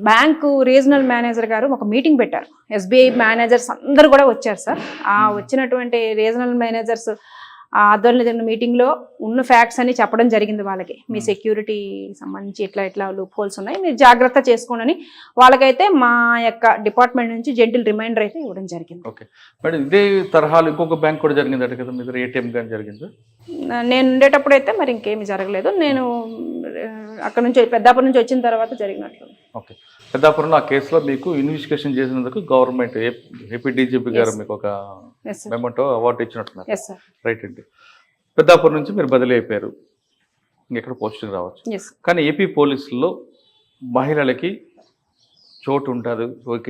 బ్యాంకు రీజనల్ మేనేజర్ గారు ఒక మీటింగ్ పెట్టారు. ఎస్బీఐ మేనేజర్స్ అందరు కూడా వచ్చారు సార్. ఆ వచ్చినటువంటి రీజనల్ మేనేజర్స్ ఆధ్వర్యంలో జరిగిన మీటింగ్ లో ఉన్న ఫ్యాక్ట్స్ అని చెప్పడం జరిగింది వాళ్ళకి. మీ సెక్యూరిటీ సంబంధించి ఇట్లా లూప్ హోల్స్ ఉన్నాయి, మీరు జాగ్రత్త చేసుకోండి. వాళ్ళకైతే మా యొక్క డిపార్ట్మెంట్ నుంచి జెంటిల్ రిమైండర్ అయితే ఇవ్వడం జరిగింది. ఓకే మేడం, ఇదే తరహాలో ఇంకొక బ్యాంక్ కూడా జరిగింది అట కదా, మీరు ఏటీఎం కానీ జరిగింది? నేను ఉండేటప్పుడు అయితే మరి ఇంకేమి జరగలేదు. నేను అక్కడ నుంచి పెద్దాపురం నుంచి వచ్చిన తర్వాత జరిగినట్లు. ఓకే, పెద్దాపురంలో ఆ కేసులో మీకు ఇన్వెస్టిగేషన్ చేసినందుకు గవర్నమెంట్ ఏపీ డీజీపీ గారు మీకు ఒక మెమోటో అవార్డు ఇచ్చినట్టున్నారు, రైట్ అండి? పెద్దాపురం నుంచి మీరు బదిలీ అయిపోయారు, ఇంకెక్కడ పోస్టింగ్ రావచ్చు. కానీ ఏపీ పోలీసుల్లో మహిళలకి చోటు ఉంటుంది.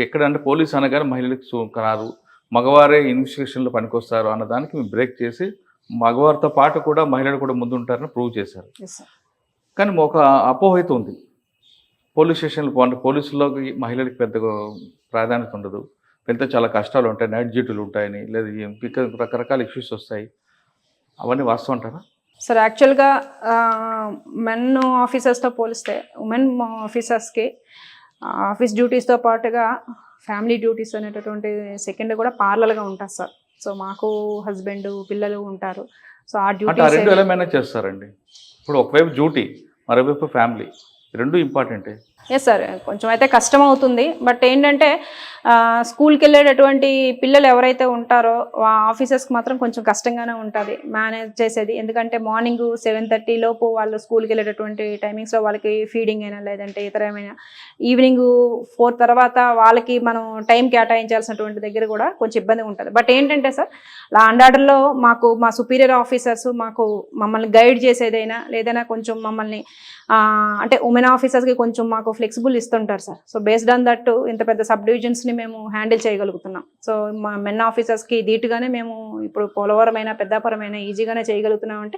ఎక్కడంటే పోలీసు అనగానే మహిళలకు రారు, మగవారే ఇన్వెస్టిగేషన్లో పనికొస్తారు అన్నదానికి మీరు బ్రేక్ చేసి మగవారితో పాటు కూడా మహిళలు కూడా ముందు ఉంటారని ప్రూవ్ చేశారు. కానీ ఒక అపోహైతే ఉంది, పోలీస్ స్టేషన్లు అంటే పోలీసుల్లోకి మహిళలకు పెద్దగా ప్రాధాన్యత ఉండదు, పెద్ద చాలా కష్టాలు ఉంటాయి, నైట్ డ్యూటీలు ఉంటాయని, లేదా ఇంకా రకరకాల ఇష్యూస్ వస్తాయి, అవన్నీ వాస్తవం అంటారా? సార్ యాక్చువల్గా మెన్ ఆఫీసర్స్తో పోలిస్తే ఉమెన్ ఆఫీసర్స్కి ఆఫీస్ డ్యూటీస్తో పాటుగా ఫ్యామిలీ డ్యూటీస్ అనేటటువంటి సెకండ్ కూడా పార్లర్గా ఉంటుంది సార్. సో మాకు హస్బెండ్ పిల్లలు ఉంటారు. సో ఆ డ్యూటీ రెండు ఎలా మేనేజ్ చేస్తారండి? ఇప్పుడు ఒకవైపు డ్యూటీ, మరోవైపు ఫ్యామిలీ, రెండు ఇంపార్టెంటే. ఎస్ సార్, కొంచెం అయితే కష్టం అవుతుంది. బట్ ఏంటంటే స్కూల్కి వెళ్ళేటటువంటి పిల్లలు ఎవరైతే ఉంటారో ఆఫీసర్స్కి మాత్రం కొంచెం కష్టంగానే ఉంటుంది మేనేజ్ చేసేది. ఎందుకంటే మార్నింగ్ 7:30 లోపు వాళ్ళు స్కూల్కి వెళ్ళేటటువంటి టైమింగ్స్లో వాళ్ళకి ఫీడింగ్ అయినా లేదంటే ఇతర ఏమైనా ఈవినింగ్ 4 తర్వాత వాళ్ళకి మనం టైం కేటాయించాల్సినటువంటి దగ్గర కూడా కొంచెం ఇబ్బంది ఉంటుంది. బట్ ఏంటంటే సార్ లా అండ్ ఆర్డర్లో మాకు మా సుపీరియర్ ఆఫీసర్స్ మమ్మల్ని గైడ్ చేసేదైనా లేదైనా కొంచెం మమ్మల్ని అంటే ఉమెన్ ఆఫీసర్స్కి కొంచెం మాకు ఫ్లెక్సిబుల్ ఇస్తుంటారు sir. So based on that ఇంత పెద్ద సబ్ డివిజన్స్ని మేము హ్యాండిల్ చేయగలుగుతున్నాం. సో మా మెన్ ఆఫీసర్స్కి ధీటుగానే మేము ఇప్పుడు పోలవరమైన పెద్దాపురమైన ఈజీగానే చేయగలుగుతున్నాం. అంటే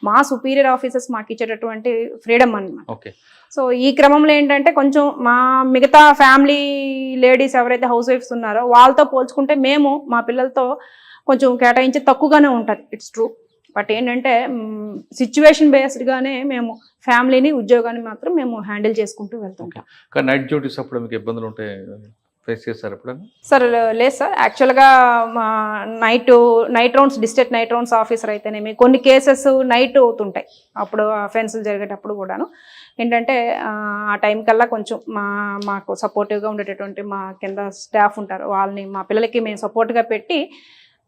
మా సుపీరియర్ ఆఫీసర్స్ మాకు ఇచ్చేటటువంటి ఫ్రీడమ్ అన్నమాట. ఓకే. సో ఈ క్రమంలో ఏంటంటే కొంచెం మా మిగతా ఫ్యామిలీ లేడీస్ ఎవరైతే హౌస్ వైఫ్స్ ఉన్నారో వాళ్ళతో పోల్చుకుంటే మేము మా పిల్లలతో కొంచెం కేటాయించి తక్కువగానే ఉంటుంది, ఇట్స్ ట్రూ. బట్ ఏంటంటే సిచ్యువేషన్ బేస్డ్గానే మేము ఫ్యామిలీని ఉద్యోగాన్ని మాత్రం మేము హ్యాండిల్ చేసుకుంటూ వెళ్తుంటాం. కానీ నైట్ డ్యూటీస్ అప్పుడు మీకు ఇబ్బందులు ఉంటాయి, ఫేస్ చేస్తారు ఎప్పుడైనా? సార్ లేదు సార్, యాక్చువల్గా మా night rounds district night rounds officer అయితేనేమి కొన్ని కేసెస్ నైట్ అవుతుంటాయి. అప్పుడు అఫెన్సులు జరిగేటప్పుడు కూడాను ఏంటంటే ఆ టైం కల్లా కొంచెం మాకు సపోర్టివ్గా ఉండేటటువంటి మా కింద స్టాఫ్ ఉంటారు, వాళ్ళని మా పిల్లలకి మేము సపోర్ట్గా పెట్టి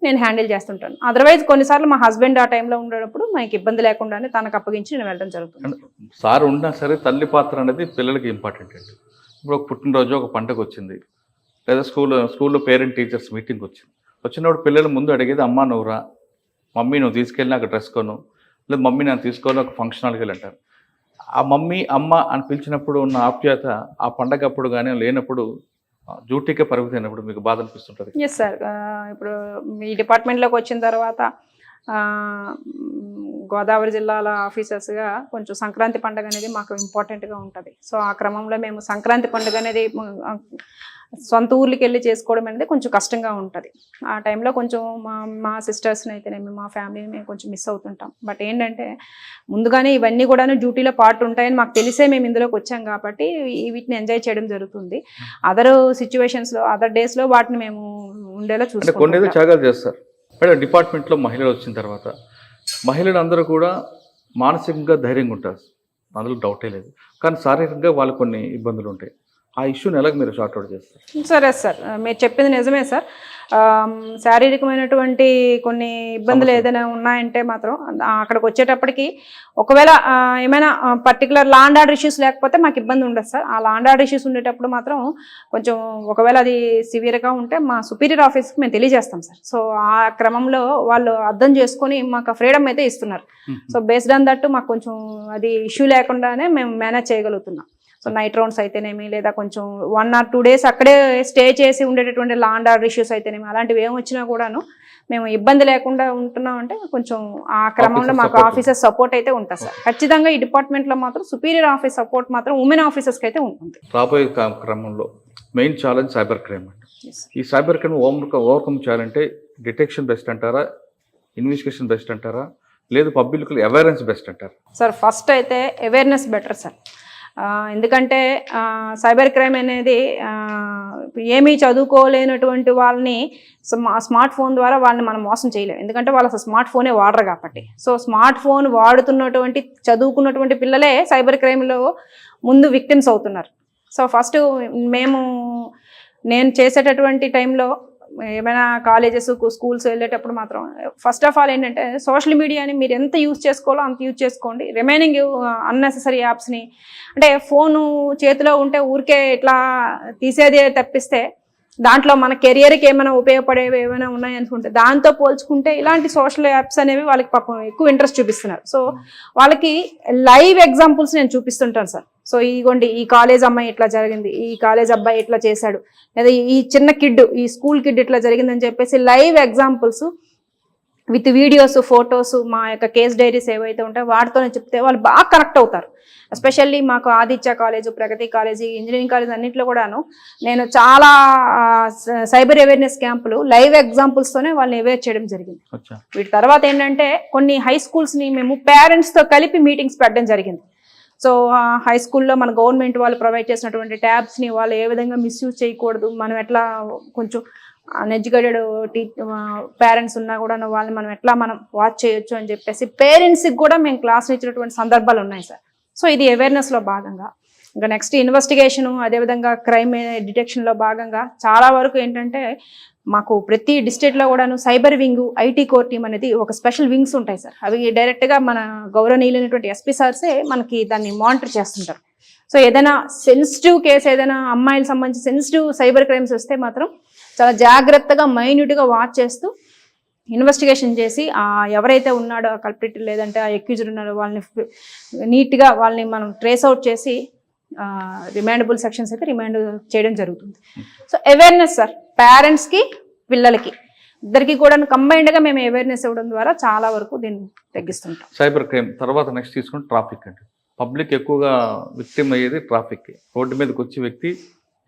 నేను హ్యాండిల్ చేస్తుంటాను. అదర్వైజ్ కొన్నిసార్లు మా హస్బెండ్ ఆ టైంలో ఉండేటప్పుడు మనకి ఇబ్బంది లేకుండానే తనకు అప్పగించి నేను వెళ్ళడం జరుగుతుంది. సార్ ఉన్నా సరే తల్లి పాత్ర అనేది పిల్లలకి ఇంపార్టెంట్ అండి. ఇప్పుడు ఒక పుట్టినరోజు ఒక పండుగ వచ్చింది, లేదా స్కూల్లో పేరెంట్ టీచర్స్ మీటింగ్ వచ్చినప్పుడు పిల్లలు ముందు అడిగేది అమ్మ నువ్వు రా, మమ్మీ నువ్వు తీసుకెళ్ళి నాకు డ్రెస్ కొను, లేదా మమ్మీ నాకు తీసుకొని ఒక ఫంక్షన్కి వెళ్ళి అంటారు. ఆ మమ్మీ అమ్మ అని పిలిచినప్పుడు ఉన్న ఆప్యాయత ఆ పండగ అప్పుడు కానీ లేనప్పుడు డ్యూటీకే పరిమితమైనప్పుడు మీకు బాధ అనిపిస్తుంటుంది? ఎస్ సార్, ఇప్పుడు మీ డిపార్ట్మెంట్లోకి వచ్చిన తర్వాత గోదావరి జిల్లాల ఆఫీసర్స్గా కొంచెం సంక్రాంతి పండుగ అనేది మాకు ఇంపార్టెంట్గా ఉంటుంది. సో ఆ క్రమంలో మేము సంక్రాంతి పండుగ అనేది సొంత ఊర్లకి వెళ్ళి చేసుకోవడం అనేది కొంచెం కష్టంగా ఉంటుంది. ఆ టైంలో కొంచెం మా సిస్టర్స్ని అయితేనేమి మా ఫ్యామిలీని మేము కొంచెం మిస్ అవుతుంటాం. బట్ ఏంటంటే ముందుగానే ఇవన్నీ కూడా డ్యూటీలో పార్ట్ ఉంటాయని మాకు తెలిసే మేము ఇందులోకి వచ్చాం కాబట్టి వీటిని ఎంజాయ్ చేయడం జరుగుతుంది. అదర్ సిచ్యువేషన్స్లో అదర్ డేస్లో వాటిని మేము ఉండేలా చూసుకుంటాం. కొన్ని త్యాగాలు చేస్తారు మేడం. డిపార్ట్మెంట్లో మహిళలు వచ్చిన తర్వాత మహిళలు అందరూ కూడా మానసికంగా ధైర్యంగా ఉంటారు, అందులో డౌటే లేదు. కానీ శారీరకంగా వాళ్ళకు కొన్ని ఇబ్బందులు ఉంటాయి. ఆ ఇష్యూని ఎలాగ మీరు షార్ట్అవుట్ చేస్తారు? సరే సార్, మీరు చెప్పింది నిజమే సార్. శారీరకమైనటువంటి కొన్ని ఇబ్బందులు ఏదైనా ఉన్నాయంటే మాత్రం అక్కడికి వచ్చేటప్పటికి ఒకవేళ ఏమైనా particular law and order issues లేకపోతే మాకు ఇబ్బంది ఉండదు సార్. ఆ లా అండ్ ఆర్డర్ ఇష్యూస్ ఉండేటప్పుడు మాత్రం కొంచెం ఒకవేళ అది సివియర్గా ఉంటే మా సుపీరియర్ ఆఫీస్కి మేము తెలియజేస్తాం సార్. సో ఆ క్రమంలో వాళ్ళు అర్థం చేసుకొని మాకు ఫ్రీడమ్ అయితే ఇస్తున్నారు. సో బేస్డ్ ఆన్ దట్ మాకు కొంచెం అది ఇష్యూ లేకుండానే మేము మేనేజ్ చేయగలుగుతున్నాం. సో నైట్ రౌండ్స్ అయితేనేమి, లేదా కొంచెం 1 or 2 days అక్కడే స్టే చేసి ఉండేటటువంటి లా అండ్ ఆర్డర్ ఇష్యూస్ అయితేనేమి, అలాంటివి ఏమి వచ్చినా కూడాను మేము ఇబ్బంది లేకుండా ఉంటున్నాం అంటే కొంచెం ఆ క్రమంలో మాకు ఆఫీసర్ సపోర్ట్ అయితే ఉంటుంది సార్. ఖచ్చితంగా ఈ డిపార్ట్మెంట్లో మాత్రం సుపీరియర్ ఆఫీస్ సపోర్ట్ మాత్రం ఉమెన్ ఆఫీసర్స్కి అయితే ఉంటుంది. రాబోయే క్రమంలో మెయిన్ ఛాలెంజ్ సైబర్ క్రైమ్ అండి. ఈ సైబర్ క్రైమ్ ఓవర్కమ్ చేయాలంటే డిటెక్షన్ బెస్ట్ అంటారా, ఇన్వెస్టిగేషన్ బెస్ట్ అంటారా, లేదు పబ్లిక్ అవేర్నెస్ బెస్ట్ అంటారా? సార్ ఫస్ట్ అయితే అవేర్నెస్ బెటర్ సార్. ఎందుకంటే సైబర్ క్రైమ్ అనేది ఏమీ చదువుకోలేనటువంటి వాళ్ళని స్మార్ట్ ఫోన్ ద్వారా వాళ్ళని మనం మోసం చేయలేము. ఎందుకంటే వాళ్ళు అసలు స్మార్ట్ ఫోనే వాడరు కాబట్టి. సో స్మార్ట్ ఫోన్ వాడుతున్నటువంటి చదువుకున్నటువంటి పిల్లలే సైబర్ క్రైమ్లో ముందు విక్టిమ్స్ అవుతున్నారు. సో ఫస్ట్ నేను చేసేటటువంటి టైంలో ఏమైనా కాలేజెస్ స్కూల్స్ వెళ్ళేటప్పుడు మాత్రం ఫస్ట్ ఆఫ్ ఆల్ ఏంటంటే సోషల్ మీడియాని మీరు ఎంత యూజ్ చేసుకోవాలో అంత యూజ్ చేసుకోండి. రిమైనింగ్ అన్నెసెసరీ యాప్స్ని, అంటే ఫోను చేతిలో ఉంటే ఊరికే ఇట్లా తీసేది తప్పిస్తే దాంట్లో మన కెరియర్కి ఏమైనా ఉపయోగపడేవి ఏమైనా ఉన్నాయనుకుంటే దాంతో పోల్చుకుంటే ఇలాంటి సోషల్ యాప్స్ అనేవి వాళ్ళకి పాపం ఎక్కువ ఇంట్రెస్ట్ చూపిస్తున్నారు. సో వాళ్ళకి లైవ్ ఎగ్జాంపుల్స్ నేను చూపిస్తుంటాను సార్. సో ఇదిగోండి ఈ కాలేజ్ అమ్మాయి ఇట్లా జరిగింది, ఈ కాలేజ్ అబ్బాయి ఇట్లా చేశాడు, లేదా ఈ చిన్న కిడ్ ఈ స్కూల్ కిడ్ ఇట్లా జరిగిందని చెప్పేసి live examples with videos, photos, మా యొక్క కేస్ డైరీస్ ఏవైతే ఉంటాయో వాటితోనే చెప్తే వాళ్ళు బాగా కనెక్ట్ అవుతారు. ఎస్పెషల్లీ మాకు ఆదిత్య కాలేజ్, ప్రగతి కాలేజీ, ఇంజనీరింగ్ కాలేజ్ అన్నింటిలో కూడాను నేను చాలా సైబర్ అవేర్నెస్ క్యాంపులు లైవ్ ఎగ్జాంపుల్స్తోనే వాళ్ళని అవేర్ చేయడం జరిగింది. వీటి తర్వాత ఏంటంటే కొన్ని హై స్కూల్స్ని మేము పేరెంట్స్తో కలిపి మీటింగ్స్ పెట్టడం జరిగింది. సో హై స్కూల్లో మన గవర్నమెంట్ వాళ్ళు ప్రొవైడ్ చేసినటువంటి ట్యాబ్స్ని వాళ్ళు ఏ విధంగా మిస్యూజ్ చేయకూడదు, మనం ఎట్లా కొంచెం అన్ఎడ్యుకేటెడ్ పేరెంట్స్ ఉన్నా కూడా వాళ్ళని మనం వాచ్ చేయొచ్చు అని చెప్పేసి పేరెంట్స్కి కూడా మేము క్లాసులు ఇచ్చినటువంటి సందర్భాలు ఉన్నాయి సార్. సో ఇది అవేర్నెస్లో భాగంగా. ఇంకా నెక్స్ట్ ఇన్వెస్టిగేషను, అదేవిధంగా క్రైమ్ డిటెక్షన్లో భాగంగా చాలా వరకు ఏంటంటే మాకు ప్రతి డిస్ట్రిక్ట్లో కూడాను cyber wing, IT core team అనేది ఒక స్పెషల్ వింగ్స్ ఉంటాయి సార్. అవి డైరెక్ట్గా మన గౌరవనీయులైనటువంటి ఎస్పీ సార్సే మనకి దాన్ని మానిటర్ చేస్తుంటారు. సో ఏదైనా సెన్సిటివ్ కేసు, ఏదైనా అమ్మాయిలకు సంబంధించి సెన్సిటివ్ సైబర్ క్రైమ్స్ వస్తే మాత్రం చాలా జాగ్రత్తగా మైన్యూట్గా వాచ్ చేస్తూ ఇన్వెస్టిగేషన్ చేసి ఎవరైతే ఉన్నాడో కల్ప్రిట్ లేదంటే ఆ అక్యూజ్డ్ ఉన్నాడో వాళ్ళని నీట్గా వాళ్ళని మనం ట్రేస్ అవుట్ చేసి రిమాండబుల్ సెక్షన్స్ అయితే రిమాండ్ చేయడం జరుగుతుంది. సో అవేర్నెస్ సార్, పేరెంట్స్కి పిల్లలకి ఇద్దరికి కూడా కంబైన్డ్గా మేము అవేర్నెస్ ఇవ్వడం ద్వారా చాలా వరకు దీన్ని తగ్గిస్తుంటాం. సైబర్ క్రైమ్ తర్వాత నెక్స్ట్ తీసుకుని ట్రాఫిక్ అండి. పబ్లిక్ ఎక్కువగా విక్టిమ్ అయ్యేది ట్రాఫిక్. రోడ్డు మీదకి వచ్చే వ్యక్తి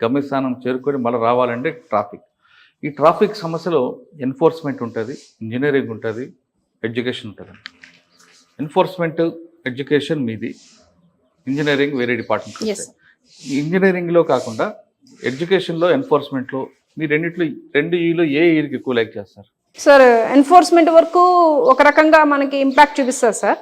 గమ్యస్థానం చేరుకొని మళ్ళీ రావాలంటే ట్రాఫిక్. ఈ ట్రాఫిక్ సమస్యలో ఎన్ఫోర్స్మెంట్ ఉంటుంది, ఇంజనీరింగ్ ఉంటుంది, ఎడ్యుకేషన్ ఉంటుంది. ఎన్ఫోర్స్మెంట్, ఎడ్యుకేషన్ మీది, ఇంజనీరింగ్ వేరే డిపార్ట్మెంట్. ఇంజనీరింగ్లో కాకుండా ఎడ్యుకేషన్లో, ఎన్ఫోర్స్మెంట్లో మీ రెండు ఈలో ఏ ఈకి ఎక్కువ లైక్ చేస్తారు సార్? ఎన్ఫోర్స్మెంట్ వరకు ఒక రకంగా మనకి ఇంపాక్ట్ చూపిస్తుంది sir.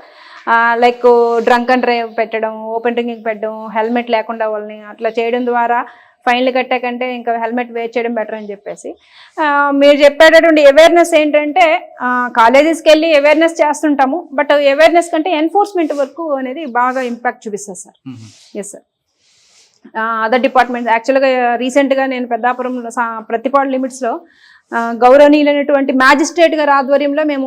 Like drunk and drive పెట్టడం, ఓపెన్ డ్రింకింగ్ పెట్టడం, హెల్మెట్ లేకుండా వాళ్ళని అట్లా చేయడం ద్వారా ఫైన్లు కట్టే కంటే ఇంకా హెల్మెట్ వేర్ చేయడం బెటర్ అని చెప్పేసి మీరు చెప్పేటటువంటి అవేర్నెస్ ఏంటంటే కాలేజెస్కి వెళ్ళి అవేర్నెస్ చేస్తుంటాము. బట్ అవేర్నెస్ కంటే ఎన్ఫోర్స్మెంట్ వరకు అనేది బాగా ఇంపాక్ట్ చూపిస్తుంది sir. Yes sir. Other departments యాక్చువల్గా రీసెంట్గా నేను పెద్దాపురంలో ప్రతిపాడు లిమిట్స్లో గౌరవనీయులైనటువంటి మ్యాజిస్ట్రేట్ గారి ఆధ్వర్యంలో మేము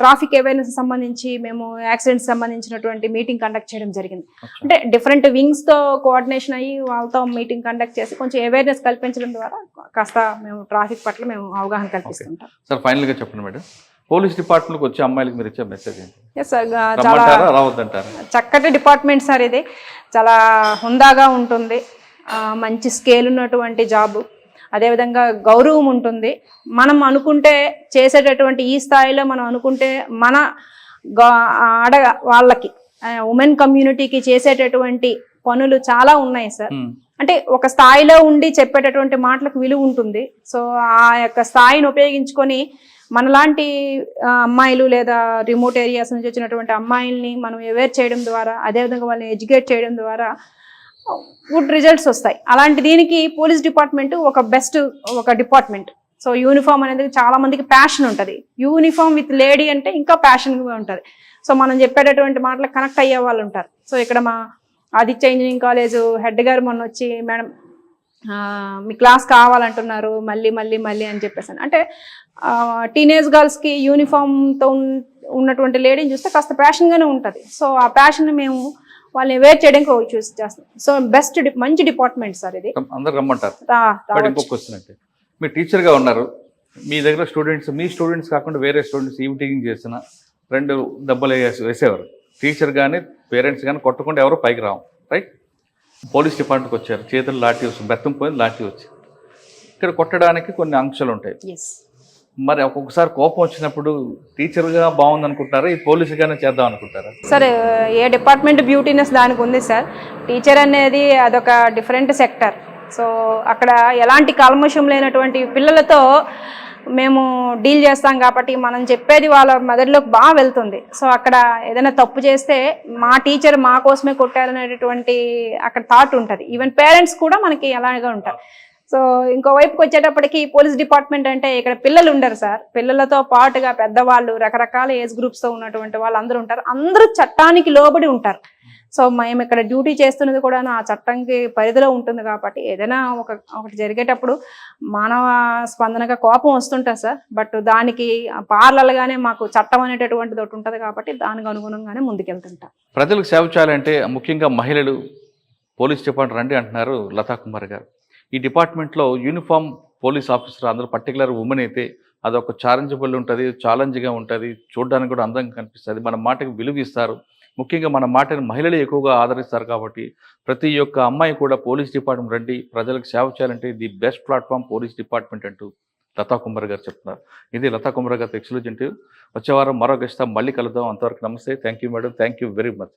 ట్రాఫిక్ అవేర్నెస్ సంబంధించి మేము యాక్సిడెంట్స్ సంబంధించినటువంటి మీటింగ్ కండక్ట్ చేయడం జరిగింది. అంటే డిఫరెంట్ వింగ్స్తో కోఆర్డినేషన్ అయ్యి వాళ్ళతో మీటింగ్ కండక్ట్ చేసి కొంచెం అవేర్నెస్ కల్పించడం ద్వారా కాస్త మేము ట్రాఫిక్ పట్ల మేము అవగాహన కల్పిస్తుంటాం. సార్ ఫైనల్గా చెప్పండి మేడం, పోలీస్ డిపార్ట్మెంట్కి వచ్చే అమ్మాయిలకు మీరు ఇచ్చే మెసేజ్ ఏంటి? ఎస్ సార్, చాలా చక్కటి డిపార్ట్మెంట్ సార్. ఇది చాలా హుందాగా ఉంటుంది, మంచి స్కేల్ ఉన్నటువంటి జాబు, అదేవిధంగా గౌరవం ఉంటుంది. మనం అనుకుంటే చేసేటటువంటి ఈ స్థాయిలో మనం అనుకుంటే మన వాళ్ళకి ఉమెన్ కమ్యూనిటీకి చేసేటటువంటి పనులు చాలా ఉన్నాయి సార్. అంటే ఒక స్థాయిలో ఉండి చెప్పేటటువంటి మాటలకు విలువ ఉంటుంది. సో ఆ యొక్క స్థాయిని ఉపయోగించుకొని మనలాంటి అమ్మాయిలు లేదా రిమోట్ ఏరియాస్ నుంచి వచ్చినటువంటి అమ్మాయిల్ని మనం అవేర్ చేయడం ద్వారా, అదేవిధంగా వాళ్ళని ఎడ్యుకేట్ చేయడం ద్వారా గుడ్ రిజల్ట్స్ వస్తాయి. అలాంటి దీనికి పోలీస్ డిపార్ట్మెంట్ ఒక బెస్ట్ ఒక డిపార్ట్మెంట్. సో యూనిఫామ్ అనేది చాలా మందికి ప్యాషన్ ఉంటుంది. యూనిఫామ్ విత్ లేడీ అంటే ఇంకా ప్యాషన్గా ఉంటుంది. సో మనం చెప్పేటటువంటి మాటలకు కనెక్ట్ అయ్యే వాళ్ళు ఉంటారు. సో ఇక్కడ మా ఆదిత్య ఇంజనీరింగ్ కాలేజ్ హెడ్ గారు మొన్న వచ్చి, మేడం మీ క్లాస్ కావాలంటున్నారు మళ్ళీ మళ్ళీ మళ్ళీ అని చెప్పేసాను. అంటే టీనేజ్ గర్ల్స్కి యూనిఫామ్తో ఉన్నటువంటి లేడీని చూస్తే కాస్త ప్యాషన్గానే ఉంటుంది. సో ఆ ప్యాషన్ మేము వాళ్ళని అవేర్ చేయడానికి చూస్ చేస్తాం. సో బెస్ట్ మంచి డిపార్ట్మెంట్ సార్ ఇది. అందరు రమ్మంటారు. ఇంకొక క్వశ్చన్ అంటే, మీరు టీచర్గా ఉన్నారు, మీ దగ్గర స్టూడెంట్స్, మీ స్టూడెంట్స్ కాకుండా వేరే స్టూడెంట్స్ ఈవిటింగ్ చేసిన 2 దెబ్బలు వేసేవారు. టీచర్ కానీ పేరెంట్స్ కానీ కొట్టకుండా ఎవరు పైకి రావు, రైట్? పోలీస్ డిపార్ట్మెంట్కి వచ్చారు, చేతులు లాఠీ వచ్చి, బెత్తం పోయింది, లాఠీ వచ్చి. ఇక్కడ కొట్టడానికి కొన్ని ఆంక్షలు ఉంటాయి. మరి ఒక్కొక్కసారి కోపం వచ్చినప్పుడు టీచర్గా బాగుంది అనుకుంటారా, ఈ పోలీసుగానే చేద్దాం అనుకుంటారా? సార్ ఏ డిపార్ట్మెంట్ బ్యూటీనెస్ దానికి ఉంది సార్. టీచర్ అనేది అదొక డిఫరెంట్ సెక్టర్. సో అక్కడ ఎలాంటి కల్మషం లేనటువంటి పిల్లలతో మేము డీల్ చేస్తాం కాబట్టి మనం చెప్పేది వాళ్ళ మెదడులోకి బాగా వెళ్తుంది. సో అక్కడ ఏదైనా తప్పు చేస్తే మా టీచర్ మా కోసమే కొట్టారనేటటువంటి అక్కడ థాట్ ఉంటుంది. ఈవెన్ పేరెంట్స్ కూడా మనకి అలాగే ఉంటారు. సో ఇంకోవైపుకి వచ్చేటప్పటికి పోలీస్ డిపార్ట్మెంట్ అంటే ఇక్కడ పిల్లలు ఉండరు సార్. పిల్లలతో పాటుగా పెద్దవాళ్ళు, రకరకాల ఏజ్ గ్రూప్స్తో ఉన్నటువంటి వాళ్ళు అందరూ ఉంటారు. అందరూ చట్టానికి లోబడి ఉంటారు. సో మేము ఇక్కడ డ్యూటీ చేస్తున్నది కూడా ఆ చట్టంకి పరిధిలో ఉంటుంది కాబట్టి ఏదైనా ఒకటి జరిగేటప్పుడు మానవ స్పందనగా కోపం వస్తుంటుంది సార్. బట్ దానికి పార్లల్గానే మాకు చట్టం అనేటటువంటిది ఒకటి ఉంటుంది కాబట్టి దానికి అనుగుణంగానే ముందుకెళ్తుంటాం. ప్రజలకు సేవ చేయాలంటే ముఖ్యంగా మహిళలు పోలీస్ డిపార్ట్మెంట్ రండి అంటున్నారు లతా కుమార్ గారు. ఈ డిపార్ట్మెంట్లో యూనిఫామ్ పోలీస్ ఆఫీసర్ అందరూ పర్టికులర్ ఉమెన్ అయితే అదొక ఛాలెంజబుల్ ఉంటుంది, ఛాలెంజ్గా ఉంటుంది, చూడడానికి కూడా అందంగా కనిపిస్తుంది, మన మాటకి విలువ ఇస్తారు. ముఖ్యంగా మన మాటని మహిళలు ఎక్కువగా ఆదరిస్తారు కాబట్టి ప్రతి ఒక్క అమ్మాయి కూడా పోలీస్ డిపార్ట్మెంట్ రండి, ప్రజలకు సేవ చేయాలంటే the best platform police department అంటూ లతా కుమార్ గారు చెప్తున్నారు. ఇది లతా కుమార్ గారు ఎక్స్క్లూజివ్. వచ్చే వారం మరో గెస్ట్తో మళ్ళీ కలుద్దాం. అంతవరకు నమస్తే. Thank you madam. Thank you very much.